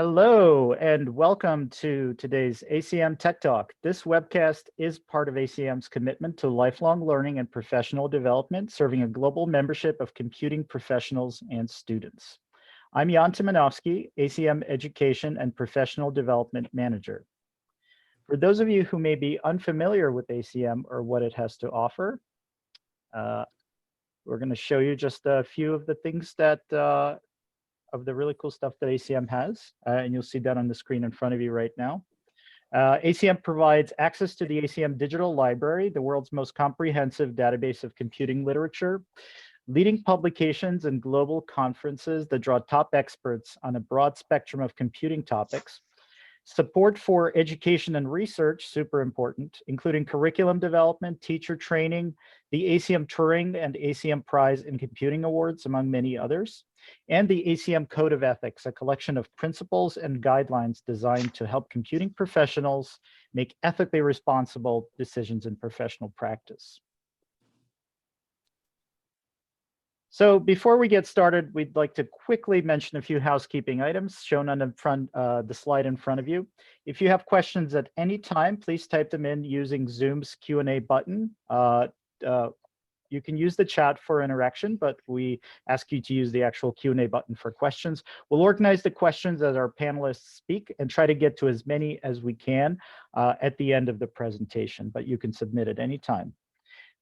Hello and welcome to today's ACM Tech Talk. This webcast is part of ACM's commitment to lifelong learning and professional development, serving a global membership of computing professionals and students. I'm Jan Timonovsky, ACM Education and Professional Development Manager. For those of you who may be unfamiliar with ACM or what it has to offer, we're going to show you just a few of the things that of the really cool stuff that ACM has, and you'll see that on the screen in front of you right now. ACM provides access to the ACM Digital Library, the world's most comprehensive database of computing literature, leading publications and global conferences that draw top experts on a broad spectrum of computing topics. Support for education and research, super important, including curriculum development, teacher training, the ACM Turing and ACM Prize in Computing Awards, among many others, and the ACM Code of Ethics, a collection of principles and guidelines designed to help computing professionals make ethically responsible decisions in professional practice. So before we get started, we'd like to quickly mention a few housekeeping items shown on the slide in front of you. If you have questions at any time, please type them in using Zoom's Q&A button. You can use the chat for interaction, but we ask you to use the actual Q&A button for questions. We'll organize the questions as our panelists speak and try to get to as many as we can at the end of the presentation, but you can submit at any time.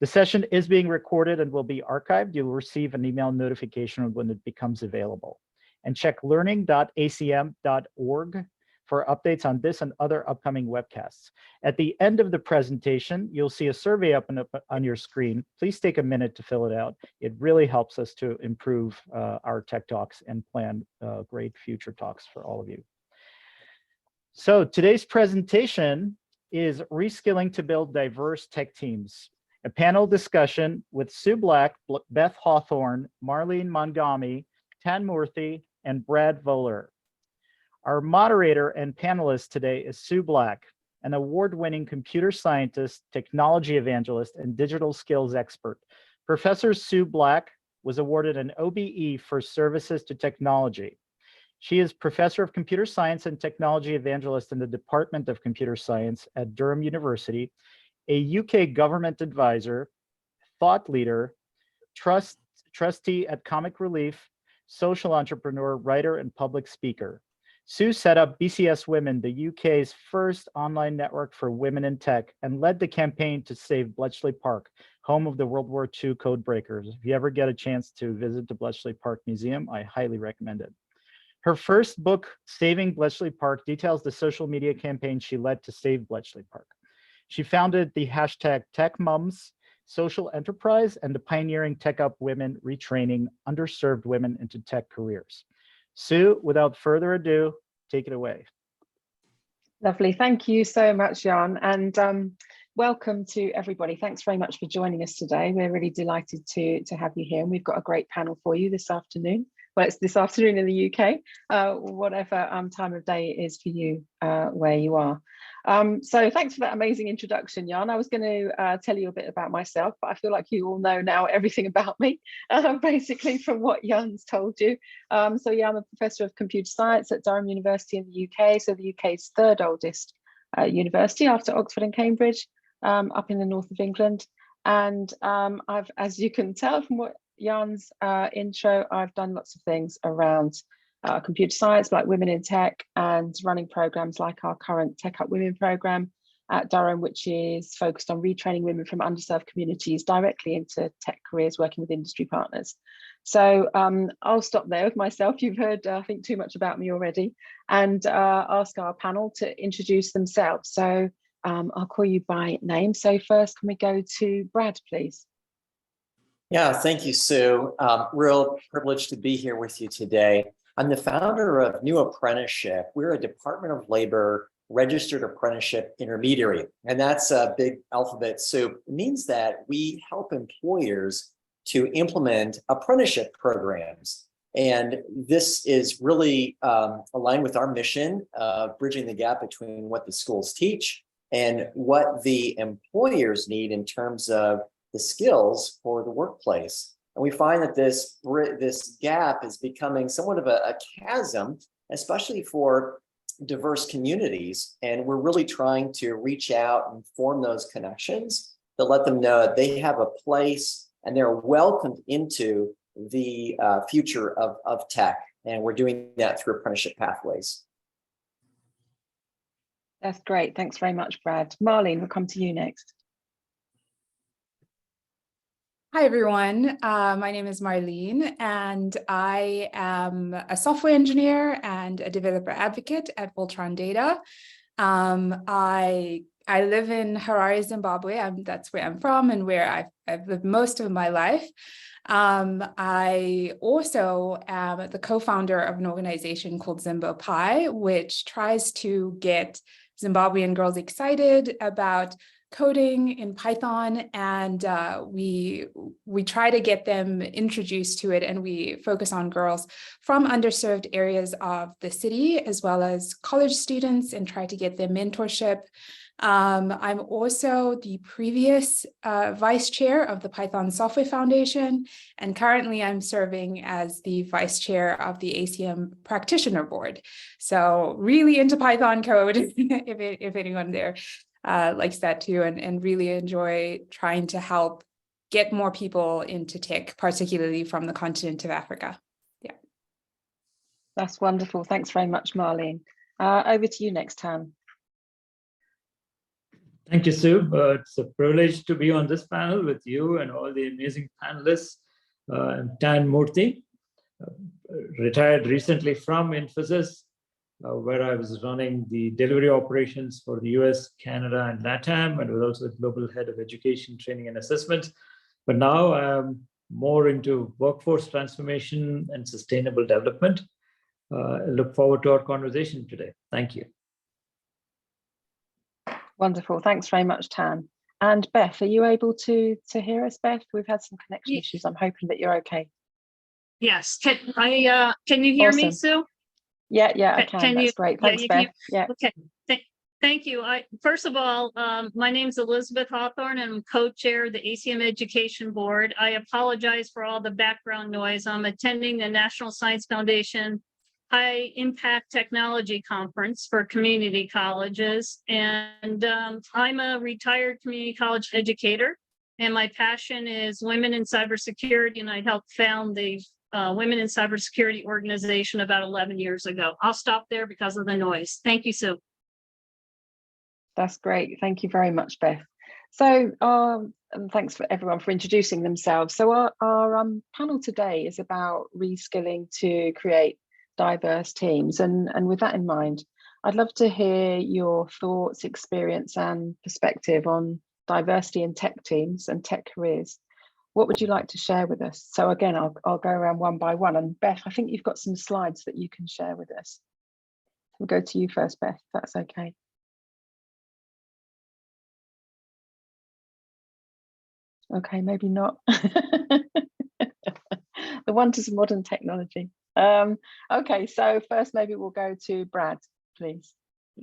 The session is being recorded and will be archived. You'll receive an email notification when it becomes available. And check learning.acm.org for updates on this and other upcoming webcasts. At the end of the presentation, you'll see a survey up on your screen. Please take a minute to fill it out. It really helps us to improve our tech talks and plan great future talks for all of you. So today's presentation is Reskilling to Build Diverse Tech Teams. A panel discussion with Sue Black, Beth Hawthorne, Marlene Mangami, Tan Murthy, and Brad Voller. Our moderator and panelist today is Sue Black, an award-winning computer scientist, technology evangelist, and digital skills expert. Professor Sue Black was awarded an OBE for services to technology. She is professor of computer science and technology evangelist in the Department of Computer Science at Durham University, a UK government advisor, thought leader, trustee at Comic Relief, social entrepreneur, writer, and public speaker. Sue set up BCS Women, the UK's first online network for women in tech, and led the campaign to save Bletchley Park, home of the World War II code breakers. If you ever get a chance to visit the Bletchley Park Museum, I highly recommend it. Her first book, Saving Bletchley Park, details the social media campaign she led to save Bletchley Park. She founded the hashtag TechMoms social enterprise and the pioneering Tech Up Women retraining underserved women into tech careers. Sue, without further ado, take it away. Lovely. Thank you so much, Jan. And welcome to everybody. Thanks very much for joining us today. We're really delighted to have you here. And we've got a great panel for you this afternoon. Well, it's this afternoon in the UK, whatever time of day it is for you where you are. So thanks for that amazing introduction, Jan. I was going to tell you a bit about myself, but I feel like you all know now everything about me, basically from what Jan's told you. So yeah, I'm a professor of computer science at Durham University in the UK, so the UK's third oldest university after Oxford and Cambridge, up in the north of England. And I've, as you can tell from what Jan's intro, I've done lots of things around computer science, like Women in Tech, and running programs like our current Tech Up Women program at Durham, which is focused on retraining women from underserved communities directly into tech careers, working with industry partners. So I'll stop there with myself. You've heard, I think, too much about me already, and ask our panel to introduce themselves. So I'll call you by name. So first, can we go to Brad, please? Yeah, thank you, Sue. Real privileged to be here with you today. I'm the founder of New Apprenticeship. We're a Department of Labor registered apprenticeship intermediary, and that's a big alphabet soup. It means that we help employers to implement apprenticeship programs. And this is really aligned with our mission of bridging the gap between what the schools teach and what the employers need in terms of the skills for the workplace. And we find that this gap is becoming somewhat of a chasm especially for diverse communities. And we're really trying to reach out and form those connections to let them know that they have a place and they're welcomed into the future of tech. And we're doing that through apprenticeship pathways. That's great. Thanks very much, Brad. Marlene, we'll come to you next. Hi, everyone. My name is Marlene, and I am a software engineer and a developer advocate at Voltron Data. I live in Harare, Zimbabwe. That's where I'm from and where I've lived most of my life. I also am the co-founder of an organization called Zimbo Pi, which tries to get Zimbabwean girls excited about coding in Python, and we try to get them introduced to it, and we focus on girls from underserved areas of the city as well as college students and try to get them mentorship. I'm also the previous vice chair of the Python Software Foundation, and currently I'm serving as the vice chair of the ACM Practitioner Board. So really into Python code, if anyone there likes that too, and really enjoy trying to help get more people into tech, particularly from the continent of Africa. Yeah. That's wonderful. Thanks very much, Marlene. Over to you next, Tan. Thank you, Sue. It's a privilege to be on this panel with you and all the amazing panelists. I'm Tan Murthy, retired recently from Infosys, where I was running the delivery operations for the US, Canada, and LATAM, and was also the global head of education, training, and assessment. But now I'm more into workforce transformation and sustainable development. I look forward to our conversation today. Thank you. Wonderful. Thanks very much, Tan. And Beth, are you able to hear us, Beth? We've had some connection issues. I'm hoping that you're okay. Yes. Can you hear me, Awesome. Sue? Yeah, I can. That's great. Thanks, Beth. Yeah. Okay. Thank you. First of all, my name is Elizabeth Hawthorne, and I'm co-chair of the ACM Education Board. I apologize for all the background noise. I'm attending the National Science Foundation High Impact Technology Conference for community colleges. And I'm a retired community college educator, and my passion is women in cybersecurity, and I helped found the Women in Cybersecurity organization about 11 years ago. I'll stop there because of the noise. Thank you, Sue. That's great. Thank you very much, Beth. So, and thanks for everyone for introducing themselves. So our panel today is about reskilling to create diverse teams. And with that in mind, I'd love to hear your thoughts, experience, and perspective on diversity in tech teams and tech careers. What would you like to share with us? So again, I'll go around one by one. And Beth, I think you've got some slides that you can share with us. We'll go to you first, Beth, if that's okay. Okay, maybe not. The wonders of modern technology. Okay, so first maybe we'll go to Brad, please.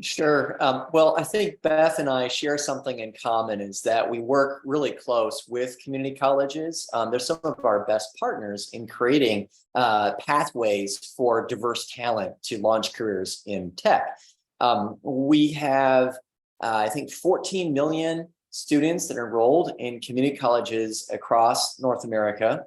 Sure. Well, I think Beth and I share something in common, is that we work really close with community colleges. They're some of our best partners in creating pathways for diverse talent to launch careers in tech. We have, I think, 14 million students that are enrolled in community colleges across North America.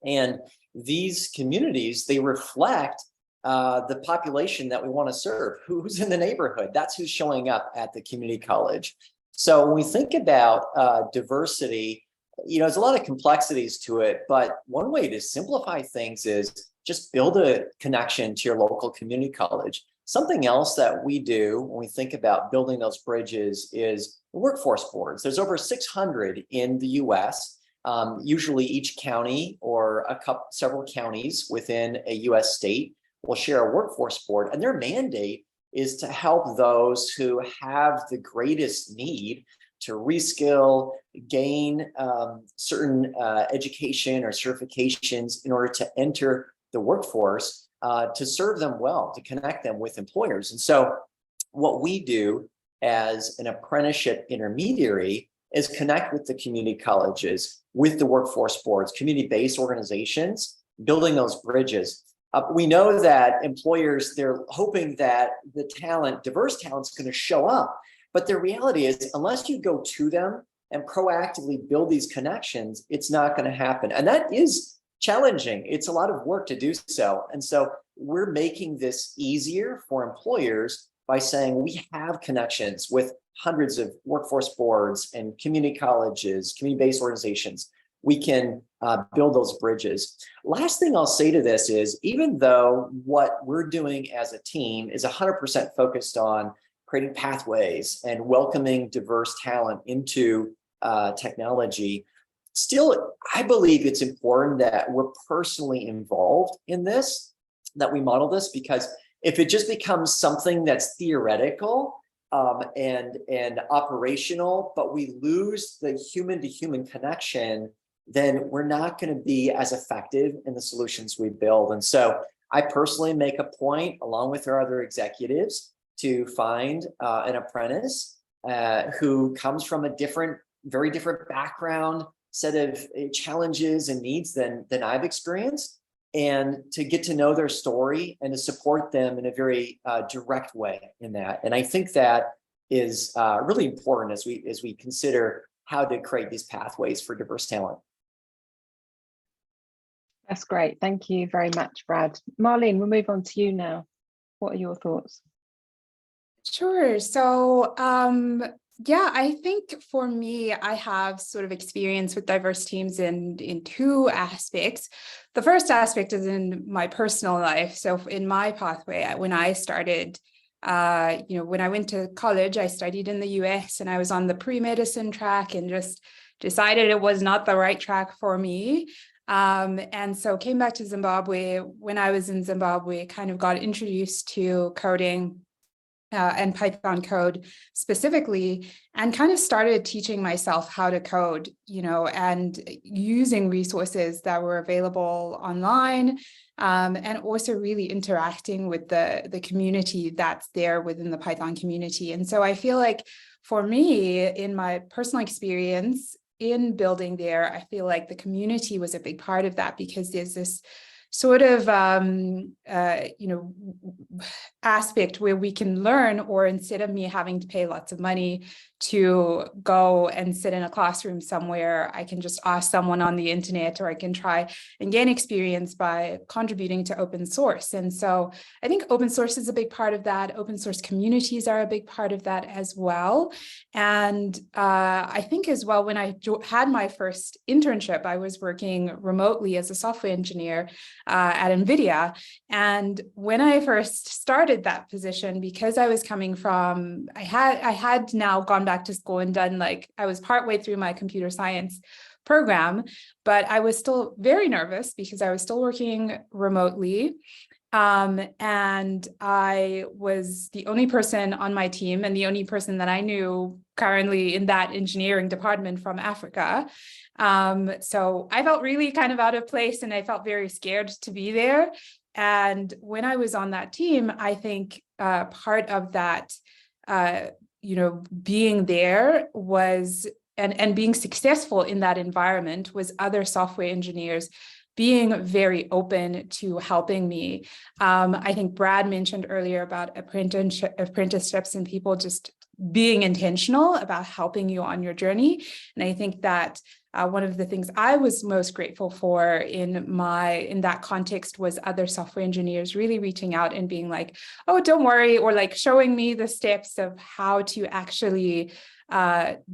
And these communities, they reflect the population that we want to serve. Who's in the neighborhood? That's who's showing up at the community college. So when we think about diversity, there's a lot of complexities to it, but one way to simplify things is just build a connection to your local community college. Something else that we do when we think about building those bridges is workforce boards. There's over 600 in the US. Usually each county or several counties within a US state will share a workforce board, and their mandate is to help those who have the greatest need to reskill, gain certain education or certifications in order to enter the workforce, to serve them well, to connect them with employers. And so what we do as an apprenticeship intermediary is connect with the community colleges, with the workforce boards, community-based organizations, building those bridges. We know that employers, they're hoping that the talent, diverse talent, is going to show up. But the reality is, unless you go to them and proactively build these connections, it's not going to happen. And that is challenging. It's a lot of work to do so. And so we're making this easier for employers by saying we have connections with hundreds of workforce boards and community colleges, community-based organizations. We can build those bridges. Last thing I'll say to this is, even though what we're doing as a team is 100% focused on creating pathways and welcoming diverse talent into technology, still, I believe it's important that we're personally involved in this, that we model this, because if it just becomes something that's theoretical and operational, but we lose the human-to-human connection, then we're not going to be as effective in the solutions we build. And so I personally make a point, along with our other executives, to find an apprentice who comes from a very different background, set of challenges and needs than I've experienced, and to get to know their story and to support them in a very direct way in that. And I think that is really important as we consider how to create these pathways for diverse talent. That's great. Thank you very much, Brad. Marlene, we'll move on to you now. What are your thoughts? Sure. So, yeah, I think for me, I have sort of experience with diverse teams in two aspects. The first aspect is in my personal life. So in my pathway, when I started, when I went to college, I studied in the US and I was on the pre-medicine track and just decided it was not the right track for me. And so came back to Zimbabwe. When I was in Zimbabwe, kind of got introduced to coding and Python code specifically, and kind of started teaching myself how to code, and using resources that were available online, and also really interacting with the community that's there within the Python community. And so I feel like for me, in my personal experience in building there, I feel like the community was a big part of that, because there's this sort of, aspect where we can learn, or instead of me having to pay lots of money to go and sit in a classroom somewhere, I can just ask someone on the internet, or I can try and gain experience by contributing to open source. And so I think open source is a big part of that. Open source communities are a big part of that as well. And I think as well, when I had my first internship, I was working remotely as a software engineer at NVIDIA. And when I first started that position, because I was coming from, I had now gone back to school and done, I was partway through my computer science program, but I was still very nervous because I was still working remotely. And I was the only person on my team and the only person that I knew currently in that engineering department from Africa. So I felt really kind of out of place, and I felt very scared to be there. And when I was on that team, I think part of that, being there was, and being successful in that environment, was other software engineers being very open to helping me. I think Brad mentioned earlier about apprenticeships and people just being intentional about helping you on your journey. And I think that one of the things I was most grateful for in that context was other software engineers really reaching out and being like, oh, don't worry, or showing me the steps of how to actually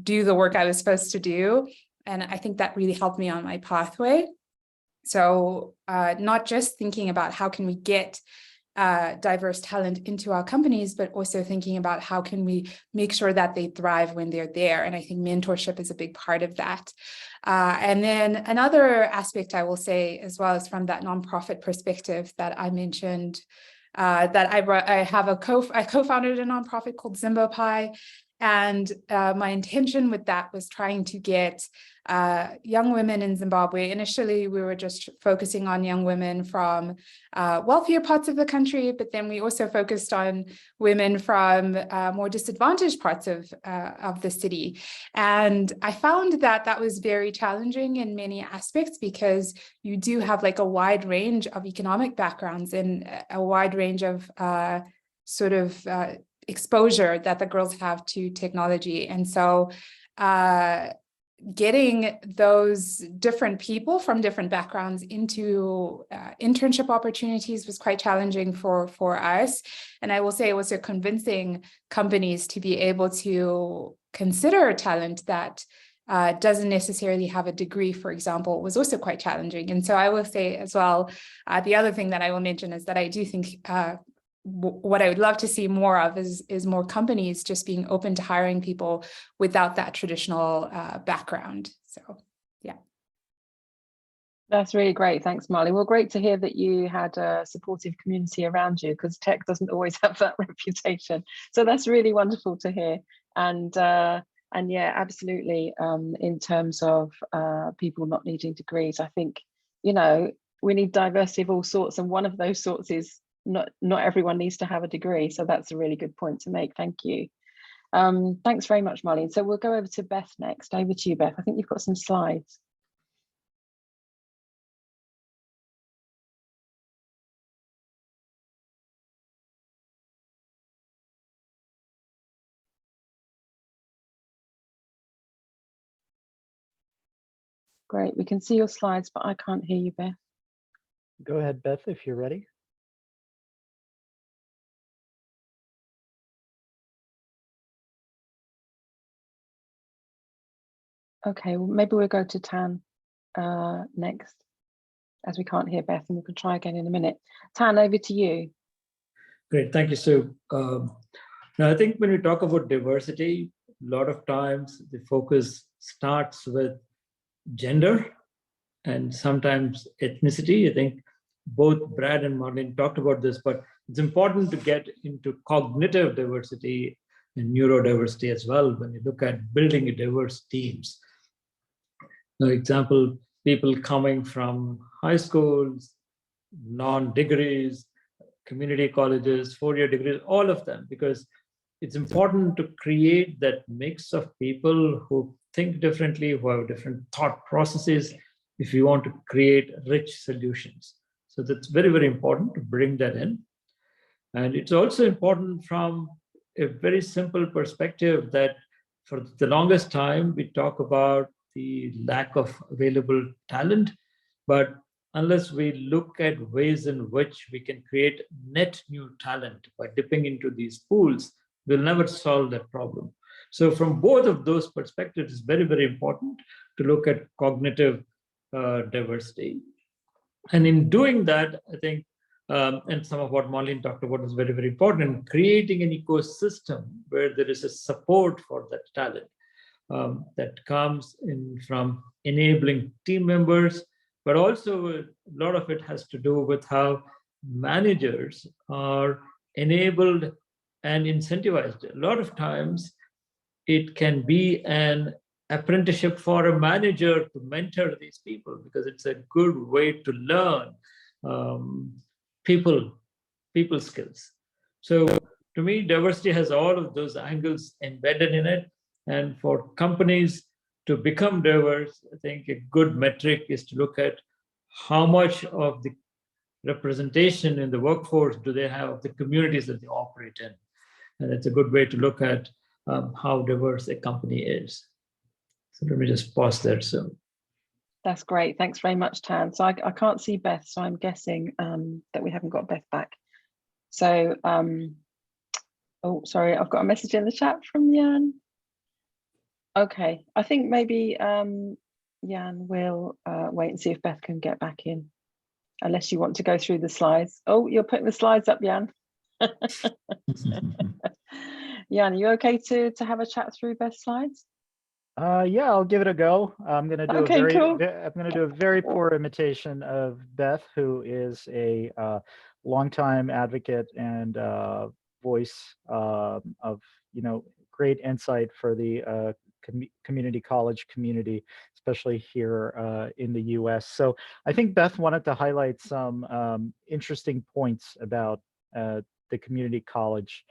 do the work I was supposed to do. And I think that really helped me on my pathway. So not just thinking about how can we get diverse talent into our companies, but also thinking about how can we make sure that they thrive when they're there. And I think mentorship is a big part of that. And then another aspect I will say as well is from that nonprofit perspective that I mentioned, that I co-founded a nonprofit called ZimboPie. And my intention with that was trying to get young women in Zimbabwe. Initially, we were just focusing on young women from wealthier parts of the country, but then we also focused on women from more disadvantaged parts of the city. And I found that that was very challenging in many aspects, because you do have like a wide range of economic backgrounds and a wide range of exposure that the girls have to technology. And so getting those different people from different backgrounds into internship opportunities was quite challenging for us. And I will say, also convincing companies to be able to consider talent that doesn't necessarily have a degree, for example, was also quite challenging. And so I will say as well, the other thing that I will mention is that I do think what I would love to see more of is more companies just being open to hiring people without that traditional background. So, yeah. That's really great. Thanks, Marley. Well, great to hear that you had a supportive community around you, because tech doesn't always have that reputation. So that's really wonderful to hear. And yeah, absolutely. In terms of people not needing degrees, I think, you know, we need diversity of all sorts, and one of those sorts is not everyone needs to have a degree. So that's a really good point to make. Thank you. Thanks very much, Marlene. So we'll go over to Beth next. Over to you, Beth. I think you've got some slides. Great, we can see your slides, but I can't hear you, Beth. Go ahead, Beth, if you're ready. Okay, well, maybe we'll go to Tan next, as we can't hear Beth, and we can try again in a minute. Tan, over to you. Great, thank you, Sue. Now, I think when we talk about diversity, a lot of times the focus starts with gender and sometimes ethnicity. I think both Brad and Marlene talked about this, but it's important to get into cognitive diversity and neurodiversity as well when you look at building diverse teams. For example, people coming from high schools, non-degrees, community colleges, four-year degrees, all of them, because it's important to create that mix of people who think differently, who have different thought processes, if you want to create rich solutions. So that's very, very important to bring that in. And it's also important from a very simple perspective that for the longest time, we talk about the lack of available talent, but unless we look at ways in which we can create net new talent by dipping into these pools, we'll never solve that problem. So from both of those perspectives, it's very, very important to look at cognitive diversity. And in doing that, I think, and some of what Marlene talked about is very, very important, creating an ecosystem where there is a support for that talent that comes in from enabling team members, but also a lot of it has to do with how managers are enabled and incentivized. A lot of times it can be an apprenticeship for a manager to mentor these people, because it's a good way to learn people skills. So to me, diversity has all of those angles embedded in it. And for companies to become diverse, I think a good metric is to look at how much of the representation in the workforce do they have of the communities that they operate in. And it's a good way to look at how diverse a company is. So let me just pause there. So that's great. Thanks very much, Tan. So I can't see Beth, so I'm guessing that we haven't got Beth back. So, oh, sorry, I've got a message in the chat from Jan. Okay, I think maybe Jan will wait and see if Beth can get back in, unless you want to go through the slides. Oh, you're putting the slides up, Jan. Jan, are you okay to have a chat through Beth's slides? Yeah, I'll give it a go. I'm gonna do a very poor imitation of Beth, who is a longtime advocate and voice of great insight for the community college community, especially here in the US. So I think Beth wanted to highlight some interesting points about the community college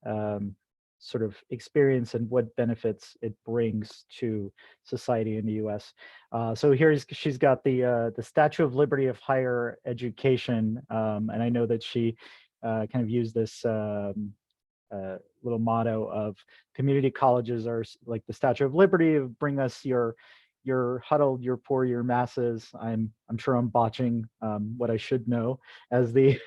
um, sort of experience and what benefits it brings to society in the US. So she's got the Statue of Liberty of Higher Education, and I know that she kind of used this little motto of community colleges are like the Statue of Liberty, bring us your huddled, your poor, your masses. I'm sure I'm botching what I should know as the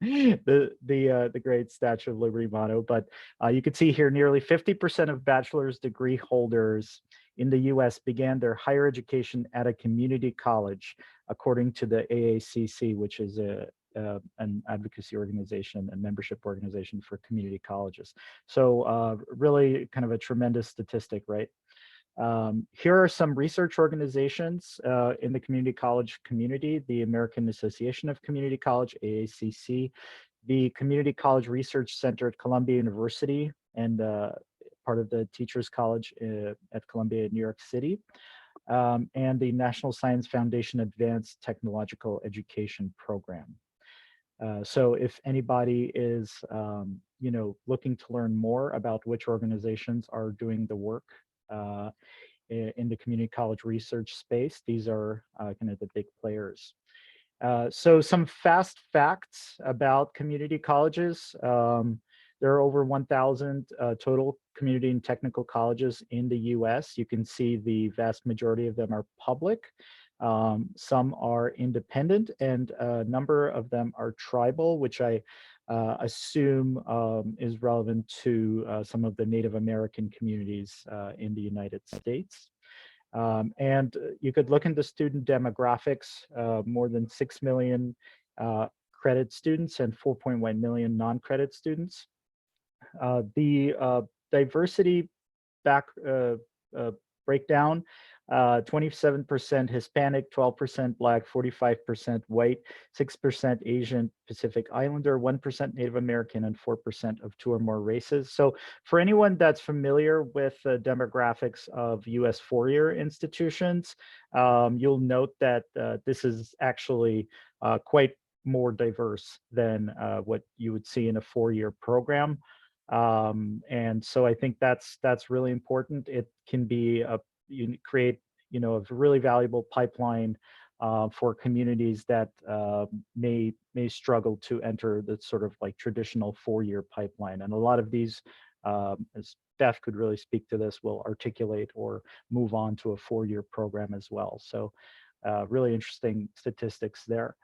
the great Statue of Liberty motto, but you can see here nearly 50% of bachelor's degree holders in the US began their higher education at a community college, according to the AACC, which is an advocacy organization and membership organization for community colleges. So really kind of a tremendous statistic, right? Here are some research organizations in the community college community: the American Association of Community College, AACC, the Community College Research Center at Columbia University, and part of the Teachers College at Columbia in New York City, and the National Science Foundation Advanced Technological Education Program. So if anybody is, looking to learn more about which organizations are doing the work in the community college research space, these are kind of the big players. So some fast facts about community colleges. There are over 1,000 total community and technical colleges in the US. You can see the vast majority of them are public. Some are independent, and a number of them are tribal, which I assume is relevant to some of the Native American communities in the United States. And you could look into student demographics: more than 6 million credit students and 4.1 million non-credit students. The diversity breakdown: 27% Hispanic, 12% Black, 45% white, 6% Asian Pacific Islander, 1% Native American, and 4% of 2 or more races. So for anyone that's familiar with the demographics of US four-year institutions, you'll note that this is actually quite more diverse than what you would see in a four-year program. And so I think that's really important. It can be you create a really valuable pipeline for communities that may struggle to enter the sort of like traditional four-year pipeline. And a lot of these, as Beth could really speak to this, will articulate or move on to a four-year program as well. So really interesting statistics there.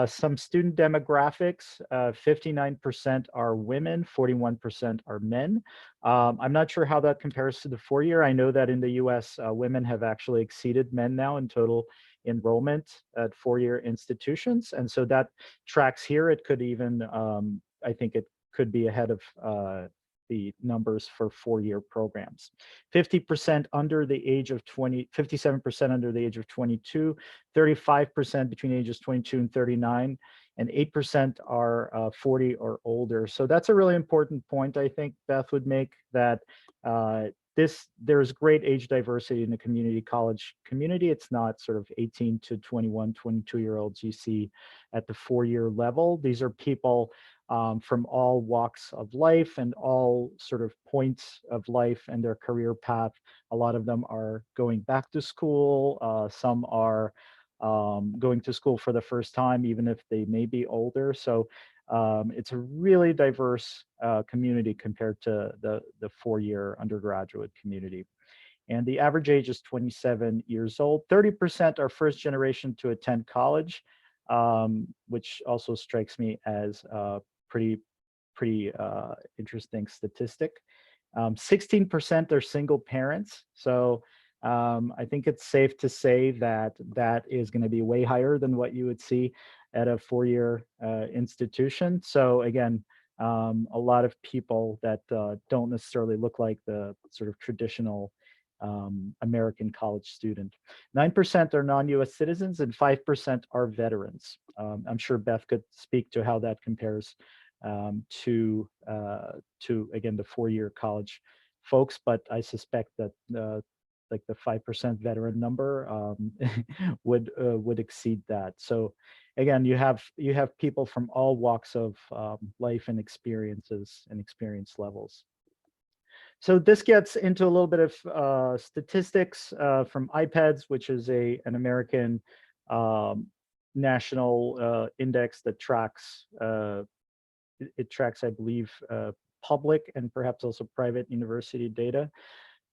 Some student demographics: 59% are women, 41% are men. I'm not sure how that compares to the four-year. I know that in the US, women have actually exceeded men now in total enrollment at four-year institutions. And so that tracks here. It could even, I think it could be ahead of the numbers for four-year programs. 50% under the age of 20, 57% under the age of 22, 35% between ages 22 and 39, and 8% are 40 or older. So that's a really important point, I think Beth would make, that there's great age diversity in the community college community. It's not sort of 18 to 21, 22-year-olds you see at the four-year level. These are people from all walks of life and all sort of points of life and their career path. A lot of them are going back to school. Some are going to school for the first time, even if they may be older. So it's a really diverse community compared to the four-year undergraduate community. And the average age is 27 years old. 30% are first generation to attend college, which also strikes me as a pretty interesting statistic. 16% are single parents. So I think it's safe to say that that is going to be way higher than what you would see at a four-year institution. So again, a lot of people that don't necessarily look like the sort of traditional American college student. 9% are non-US citizens and 5% are veterans. I'm sure Beth could speak to how that compares to again the 4-year college folks, but I suspect that like the 5% veteran number would exceed that. So again, you have people from all walks of life and experiences and experience levels. So this gets into a little bit of statistics from IPEDS, which is an American national index that tracks it tracks, I believe, public and perhaps also private university data.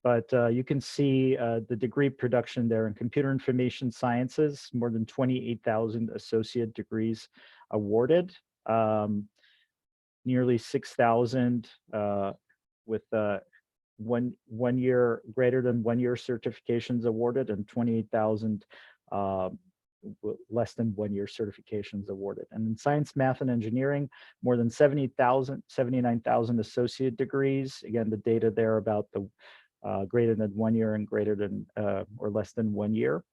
But you can see the degree production there in computer information sciences, more than 28,000 associate degrees awarded, nearly 6,000 with one year, greater than 1 year certifications awarded, and 28,000 less than 1 year certifications awarded. And in science, math, and engineering, more than 79,000 associate degrees. Again, the data there about the greater than 1 year and greater than or less than 1 year.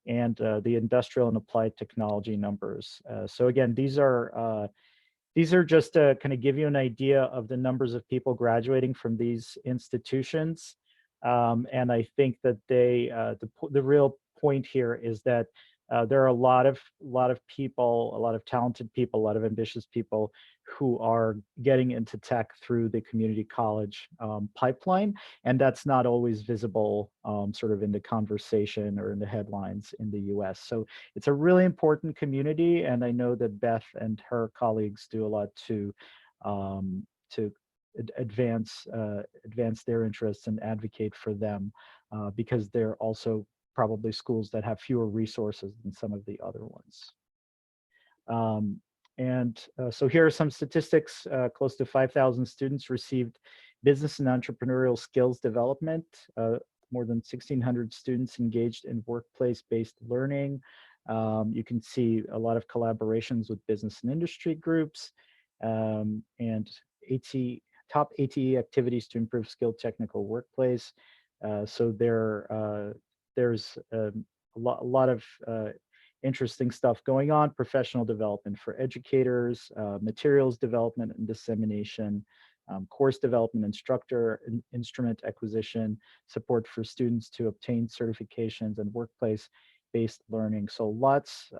And the industrial and applied technology numbers. So again, these are just to kind of give you an idea of the numbers of people graduating from these institutions. And I think that the real point here is that there are a lot of people, a lot of talented people, a lot of ambitious people who are getting into tech through the community college pipeline, and that's not always visible sort of in the conversation or in the headlines in the US. So it's a really important community, and I know that Beth and her colleagues do a lot to advance their interests and advocate for them because they're also probably schools that have fewer resources than some of the other ones. So here are some statistics. Close to 5,000 students received business and entrepreneurial skills development. More than 1,600 students engaged in workplace-based learning. You can see a lot of collaborations with business and industry groups, and top ATE activities to improve skilled technical workplace. So there's a lot of interesting stuff going on. Professional development for educators, materials development and dissemination, course development, instrument acquisition, support for students to obtain certifications, and workplace-based learning. So lots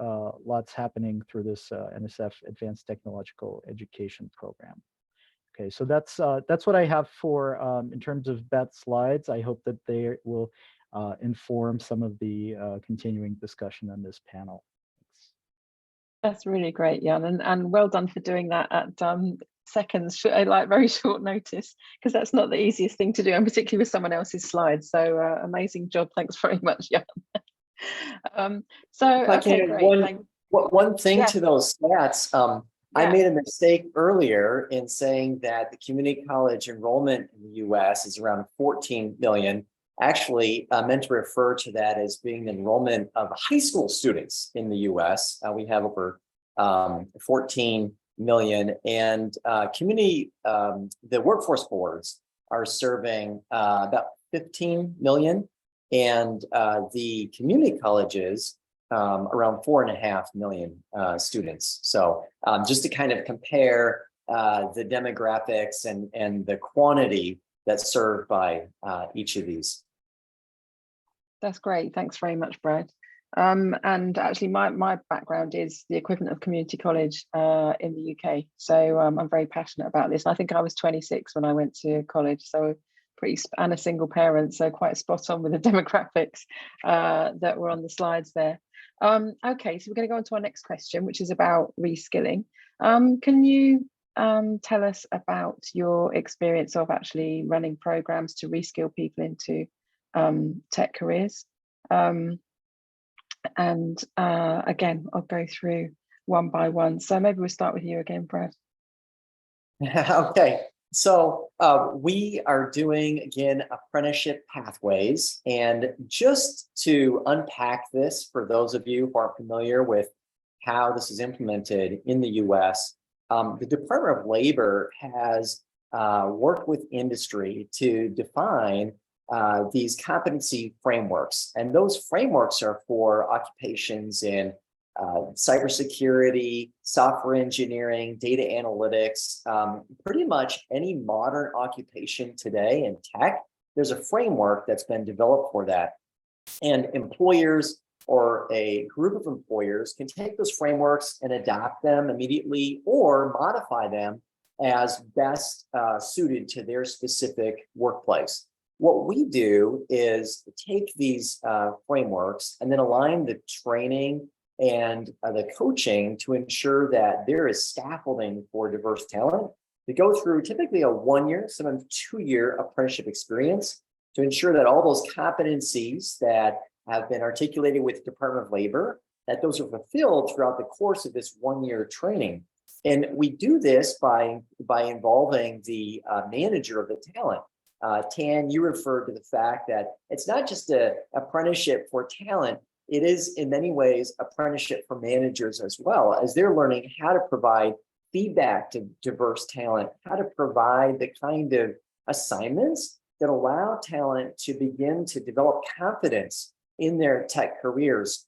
happening through this NSF Advanced Technological Education Program. Okay, so that's what I have for in terms of Beth's slides. I hope that they will inform some of the continuing discussion on this panel. Thanks. That's really great, Jan, and well done for doing that at seconds, like very short notice, because that's not the easiest thing to do, and particularly with someone else's slides. So amazing job. Thanks very much, Jan. Okay, great. One thing Yeah. to those stats. I made a mistake earlier in saying that the community college enrollment in the US is around 14 million. Actually, I meant to refer to that as being the enrollment of high school students in the US. We have over 14 million, and the workforce boards are serving about 15 million, and the community colleges around 4.5 million students. So just to kind of compare the demographics and the quantity that's served by each of these. That's great. Thanks very much, Brad. And actually, my background is the equivalent of community college in the UK. So I'm very passionate about this. I think I was 26 when I went to college. So and a single parent, so quite spot on with the demographics that were on the slides there. Okay, so we're going to go on to our next question, which is about reskilling. Can you tell us about your experience of actually running programs to reskill people into tech careers? And again, I'll go through one by one. So maybe we'll start with you again, Brad. Okay. So we are doing, again, apprenticeship pathways. And just to unpack this, for those of you who aren't familiar with how this is implemented in the US, the Department of Labor has worked with industry to define these competency frameworks. And those frameworks are for occupations in cybersecurity, software engineering, data analytics, pretty much any modern occupation today in tech, there's a framework that's been developed for that. And employers or a group of employers can take those frameworks and adapt them immediately or modify them as best suited to their specific workplace. What we do is take these frameworks and then align the training and the coaching to ensure that there is scaffolding for diverse talent to go through typically a 1-year, sometimes 2-year apprenticeship experience to ensure that all those competencies that have been articulated with the Department of Labor, that those are fulfilled throughout the course of this 1-year training. And we do this by involving the manager of the talent. Tan, you referred to the fact that it's not just an apprenticeship for talent, it is in many ways apprenticeship for managers as well, as they're learning how to provide feedback to diverse talent, how to provide the kind of assignments that allow talent to begin to develop confidence in their tech careers.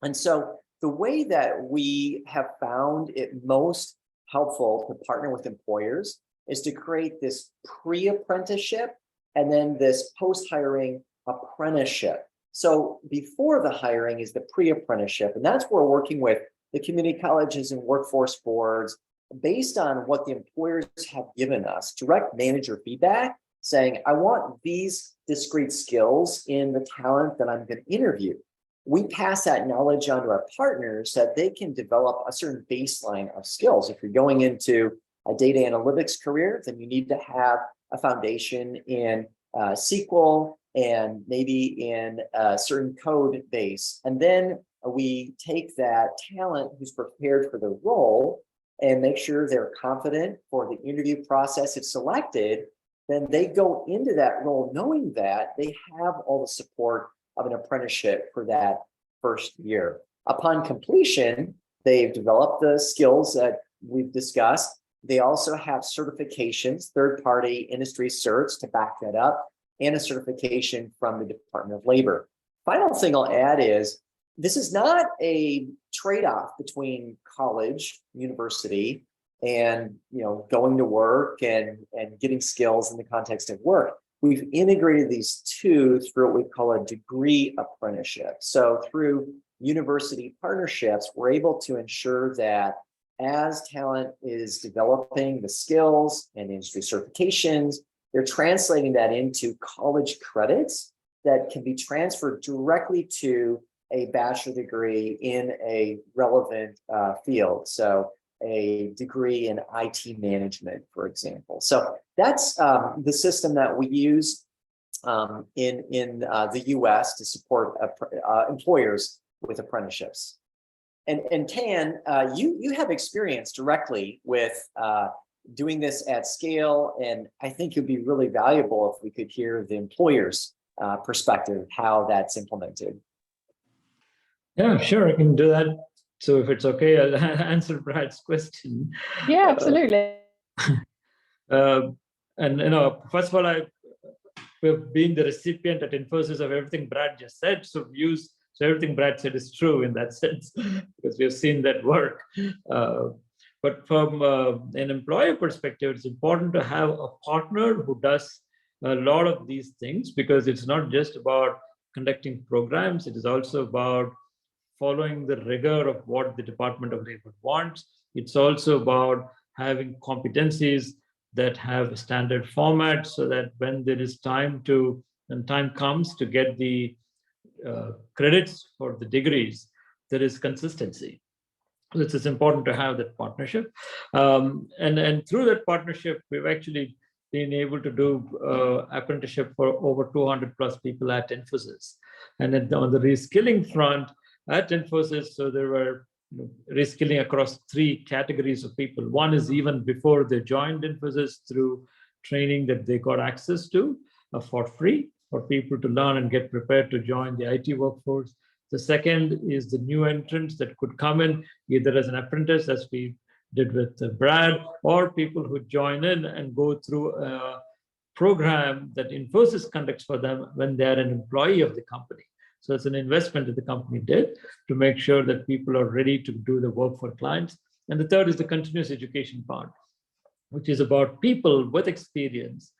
And so the way that we have found it most helpful to partner with employers is to create this pre-apprenticeship and then this post-hiring apprenticeship. So before the hiring is the pre-apprenticeship, and that's where we're working with the community colleges and workforce boards based on what the employers have given us, direct manager feedback, saying, I want these discrete skills in the talent that I'm going to interview. We pass that knowledge on to our partners so that they can develop a certain baseline of skills. If you're going into a data analytics career, then you need to have a foundation in SQL and maybe in a certain code base. And then we take that talent who's prepared for the role and make sure they're confident for the interview process. If selected, then they go into that role knowing that they have all the support of an apprenticeship for that first year. Upon completion, they've developed the skills that we've discussed. They also have certifications, third-party industry certs to back that up, and a certification from the Department of Labor. Final thing I'll add is, this is not a trade-off between college, university, and going to work and getting skills in the context of work. We've integrated these two through what we call a degree apprenticeship. So through university partnerships, we're able to ensure that as talent is developing the skills and industry certifications, they're translating that into college credits that can be transferred directly to a bachelor degree in a relevant field. So a degree in IT management, for example. So that's the system that we use in the US to support employers with apprenticeships. And Tan, you have experience directly with doing this at scale, and I think it'd be really valuable if we could hear the employer's perspective, how that's implemented. Yeah, sure, I can do that. So if it's okay, I'll answer Brad's question. Yeah, absolutely. And first of all, we've been the recipient at Infosys of everything Brad just said. So everything Brad said is true in that sense, because we've seen that work. But from an employer perspective, it's important to have a partner who does a lot of these things, because it's not just about conducting programs, it is also about following the rigor of what the Department of Labor wants. It's also about having competencies that have a standard format, so that when there is time comes to get the credits for the degrees, there is consistency. So it's important to have that partnership. And through that partnership, we've actually been able to do apprenticeship for over 200 plus people at Infosys. And then on the reskilling front, at Infosys, so there were reskilling across 3 categories of people. One is even before they joined Infosys, through training that they got access to for free for people to learn and get prepared to join the IT workforce. The second is the new entrants that could come in either as an apprentice, as we did with Brad, or people who join in and go through a program that Infosys conducts for them when they're an employee of the company. So it's an investment that the company did to make sure that people are ready to do the work for clients. And the third is the continuous education part, which is about people with experience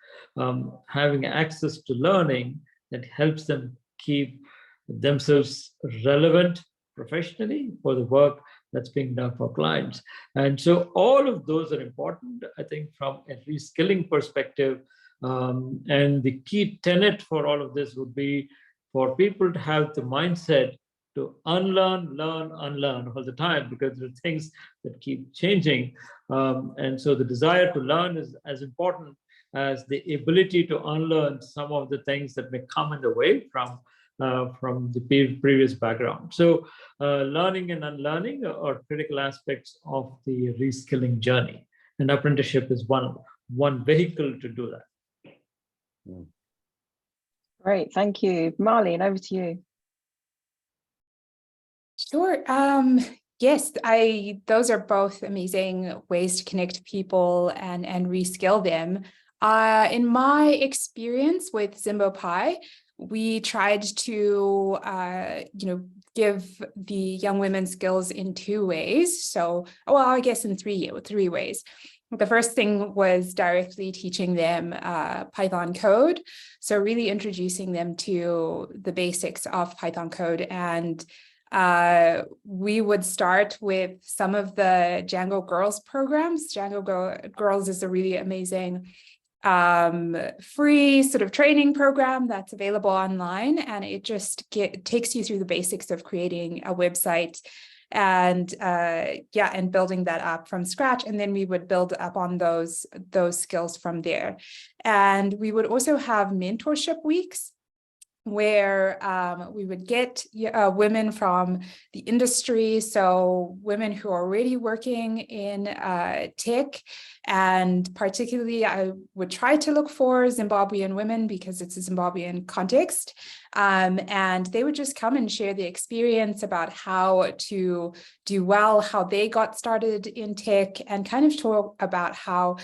having access to learning that helps them keep themselves relevant professionally for the work that's being done for clients. And so all of those are important, I think, from a reskilling perspective. And the key tenet for all of this would be for people to have the mindset to unlearn, learn, unlearn all the time, because there are things that keep changing. And so the desire to learn is as important as the ability to unlearn some of the things that may come in the way from the previous background. So learning and unlearning are critical aspects of the reskilling journey. And apprenticeship is one vehicle to do that. Great, thank you. Marlene, over to you. Sure. Yes, those are both amazing ways to connect people and reskill them. In my experience with Zimbo Pi, we tried to give the young women skills in 2 ways. So, well, I guess in three ways. The first thing was directly teaching them Python code. So really introducing them to the basics of Python code. And we would start with some of the Django Girls programs. Django Girls is a really amazing free sort of training program that's available online, and it just takes you through the basics of creating a website and and building that up from scratch. And then we would build up on those skills from there. And we would also have mentorship weeks where we would get women from the industry, so women who are already working in tech, and particularly I would try to look for Zimbabwean women because it's a Zimbabwean context, and they would just come and share the experience about how to do well, how they got started in tech, and kind of talk about how,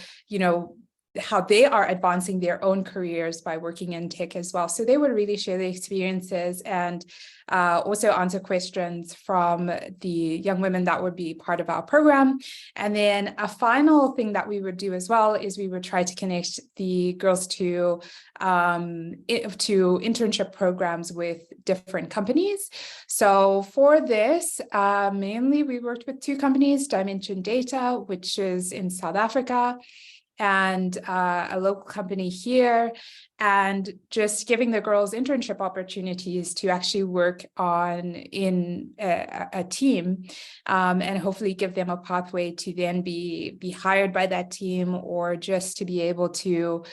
how they are advancing their own careers by working in tech as well. So they would really share the experiences and also answer questions from the young women that would be part of our program. And then a final thing that we would do as well is we would try to connect the girls to internship programs with different companies. So for this, mainly we worked with 2 companies, Dimension Data, which is in South Africa, and a local company here, and just giving the girls internship opportunities to actually work in a team, and hopefully give them a pathway to then be hired by that team, or just to be able to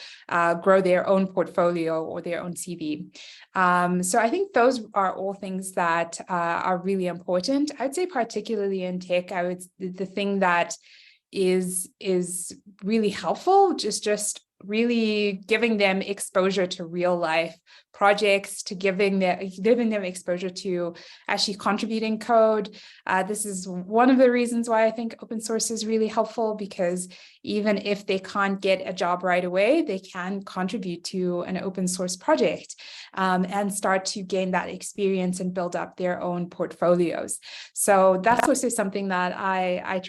grow their own portfolio or their own CV. So I think those are all things that are really important. I'd say particularly in tech, the thing that is really helpful, just really giving them exposure to real life projects, to giving them exposure to actually contributing code. This is one of the reasons why I think open source is really helpful, because even if they can't get a job right away, they can contribute to an open source project and start to gain that experience and build up their own portfolios. So that's also something that I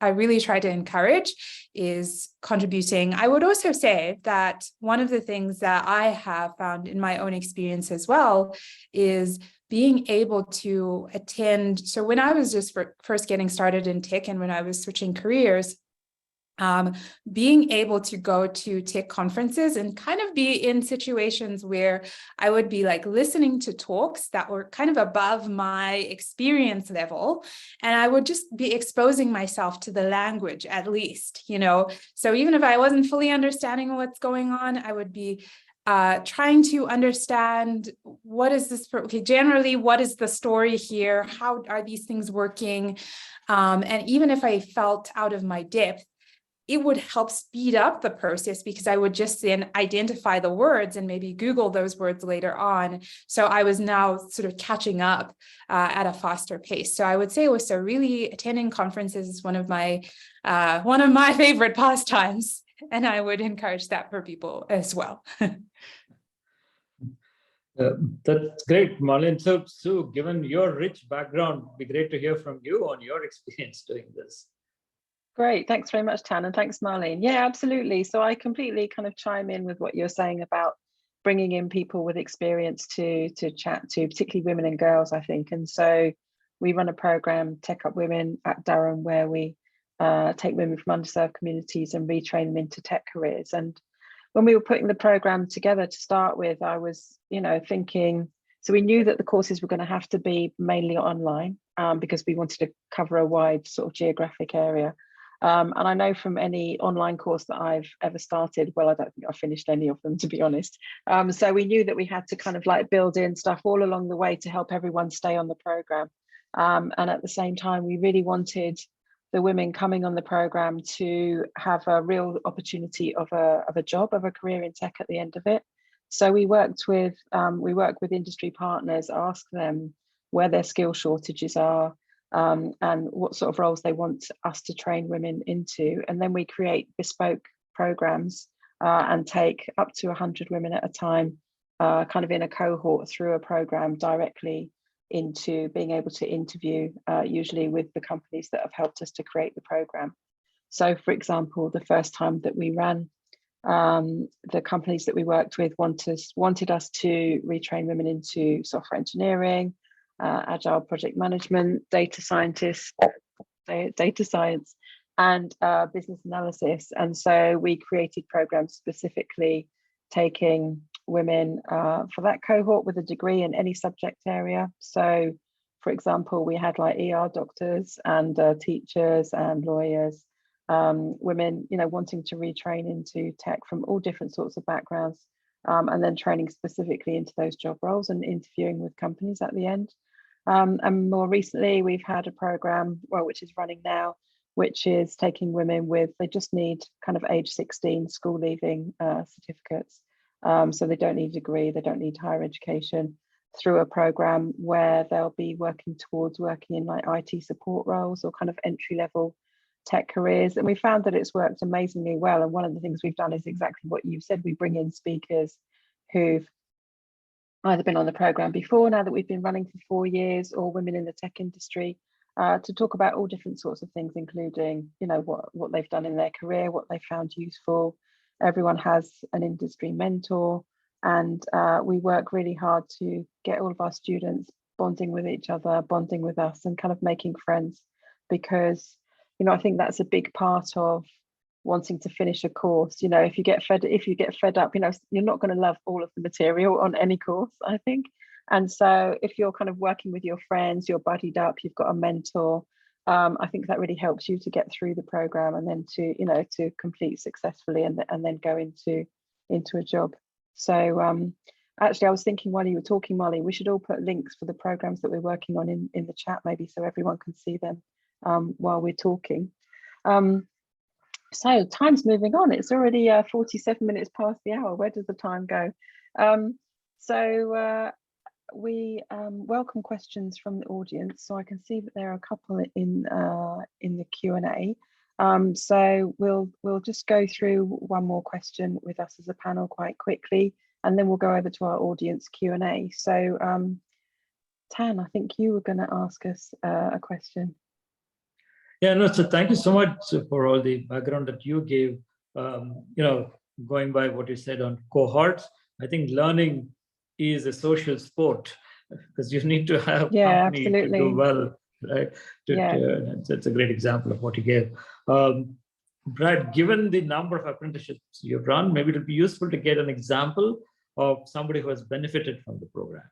really try to encourage, is contributing. I would also say that one of the things that I have found in my own experience as well is being able to attend. So when I was just first getting started in tech, and when I was switching careers, being able to go to tech conferences and kind of be in situations where I would be like listening to talks that were kind of above my experience level, and I would just be exposing myself to the language at least, so even if I wasn't fully understanding what's going on, I would be trying to understand generally what is the story here, how are these things working, and even if I felt out of my depth, it would help speed up the process, because I would just then identify the words and maybe Google those words later on. So I was now sort of catching up at a faster pace. So I would say also really attending conferences is one of my favorite pastimes, and I would encourage that for people as well. That's great, Marlene. So, Sue, given your rich background, it'd be great to hear from you on your experience doing this. Great, thanks very much, Tan, and thanks, Marlene. Yeah, absolutely. So I completely kind of chime in with what you're saying about bringing in people with experience to chat to, particularly women and girls, I think. And so we run a program, Tech Up Women, at Durham, where we take women from underserved communities and retrain them into tech careers. And when we were putting the program together to start with, I was, thinking, so we knew that the courses were going to have to be mainly online because we wanted to cover a wide sort of geographic area. And I know from any online course that I've ever started, well, I don't think I finished any of them, to be honest. So we knew that we had to kind of like build in stuff all along the way to help everyone stay on the program. And at the same time, we really wanted the women coming on the program to have a real opportunity of a job, of a career in tech at the end of it. So we work with industry partners, ask them where their skill shortages are, and what sort of roles they want us to train women into. And then we create bespoke programs and take up to 100 women at a time, kind of in a cohort through a program directly into being able to interview, usually with the companies that have helped us to create the program. So for example, the first time that we ran, the companies that we worked with wanted us to retrain women into software engineering, agile project management, data scientists, data science, and business analysis. And so we created programs specifically taking women for that cohort with a degree in any subject area. So for example, we had like ER doctors and teachers and lawyers, women, wanting to retrain into tech from all different sorts of backgrounds, and then training specifically into those job roles and interviewing with companies at the end. And more recently, we've had a program, which is running now, which is taking women they just need kind of age 16 school leaving certificates. So they don't need a degree, they don't need higher education, through a program where they'll be working towards working in like IT support roles or kind of entry level tech careers. And we found that it's worked amazingly well. And one of the things we've done is exactly what you've said. We bring in speakers who've either been on the program before, now that we've been running for 4 years, or women in the tech industry, to talk about all different sorts of things, including, what they've done in their career, what they found useful. Everyone has an industry mentor, and we work really hard to get all of our students bonding with each other, bonding with us, and kind of making friends, because, I think that's a big part of wanting to finish a course. If you get fed up, you're not going to love all of the material on any course, I think. And so if you're kind of working with your friends, you're buddied up, you've got a mentor, I think that really helps you to get through the program and then to complete successfully and then go into a job. So actually, I was thinking while you were talking, Molly, we should all put links for the programs that we're working on in the chat, maybe, so everyone can see them while we're talking. So time's moving on. It's already 47 minutes past the hour. Where does the time go? We welcome questions from the audience. So I can see that there are a couple in the Q&A. So we'll just go through one more question with us as a panel quite quickly, and then we'll go over to our audience Q&A. So Tan, I think you were going to ask us a question. Yeah, no, so thank you so much for all the background that you gave. Going by what you said on cohorts, I think learning is a social sport, because you need to have company absolutely. to do well, right? That's a great example of what you gave. Brad, given the number of apprenticeships you've run, maybe it'll be useful to get an example of somebody who has benefited from the program.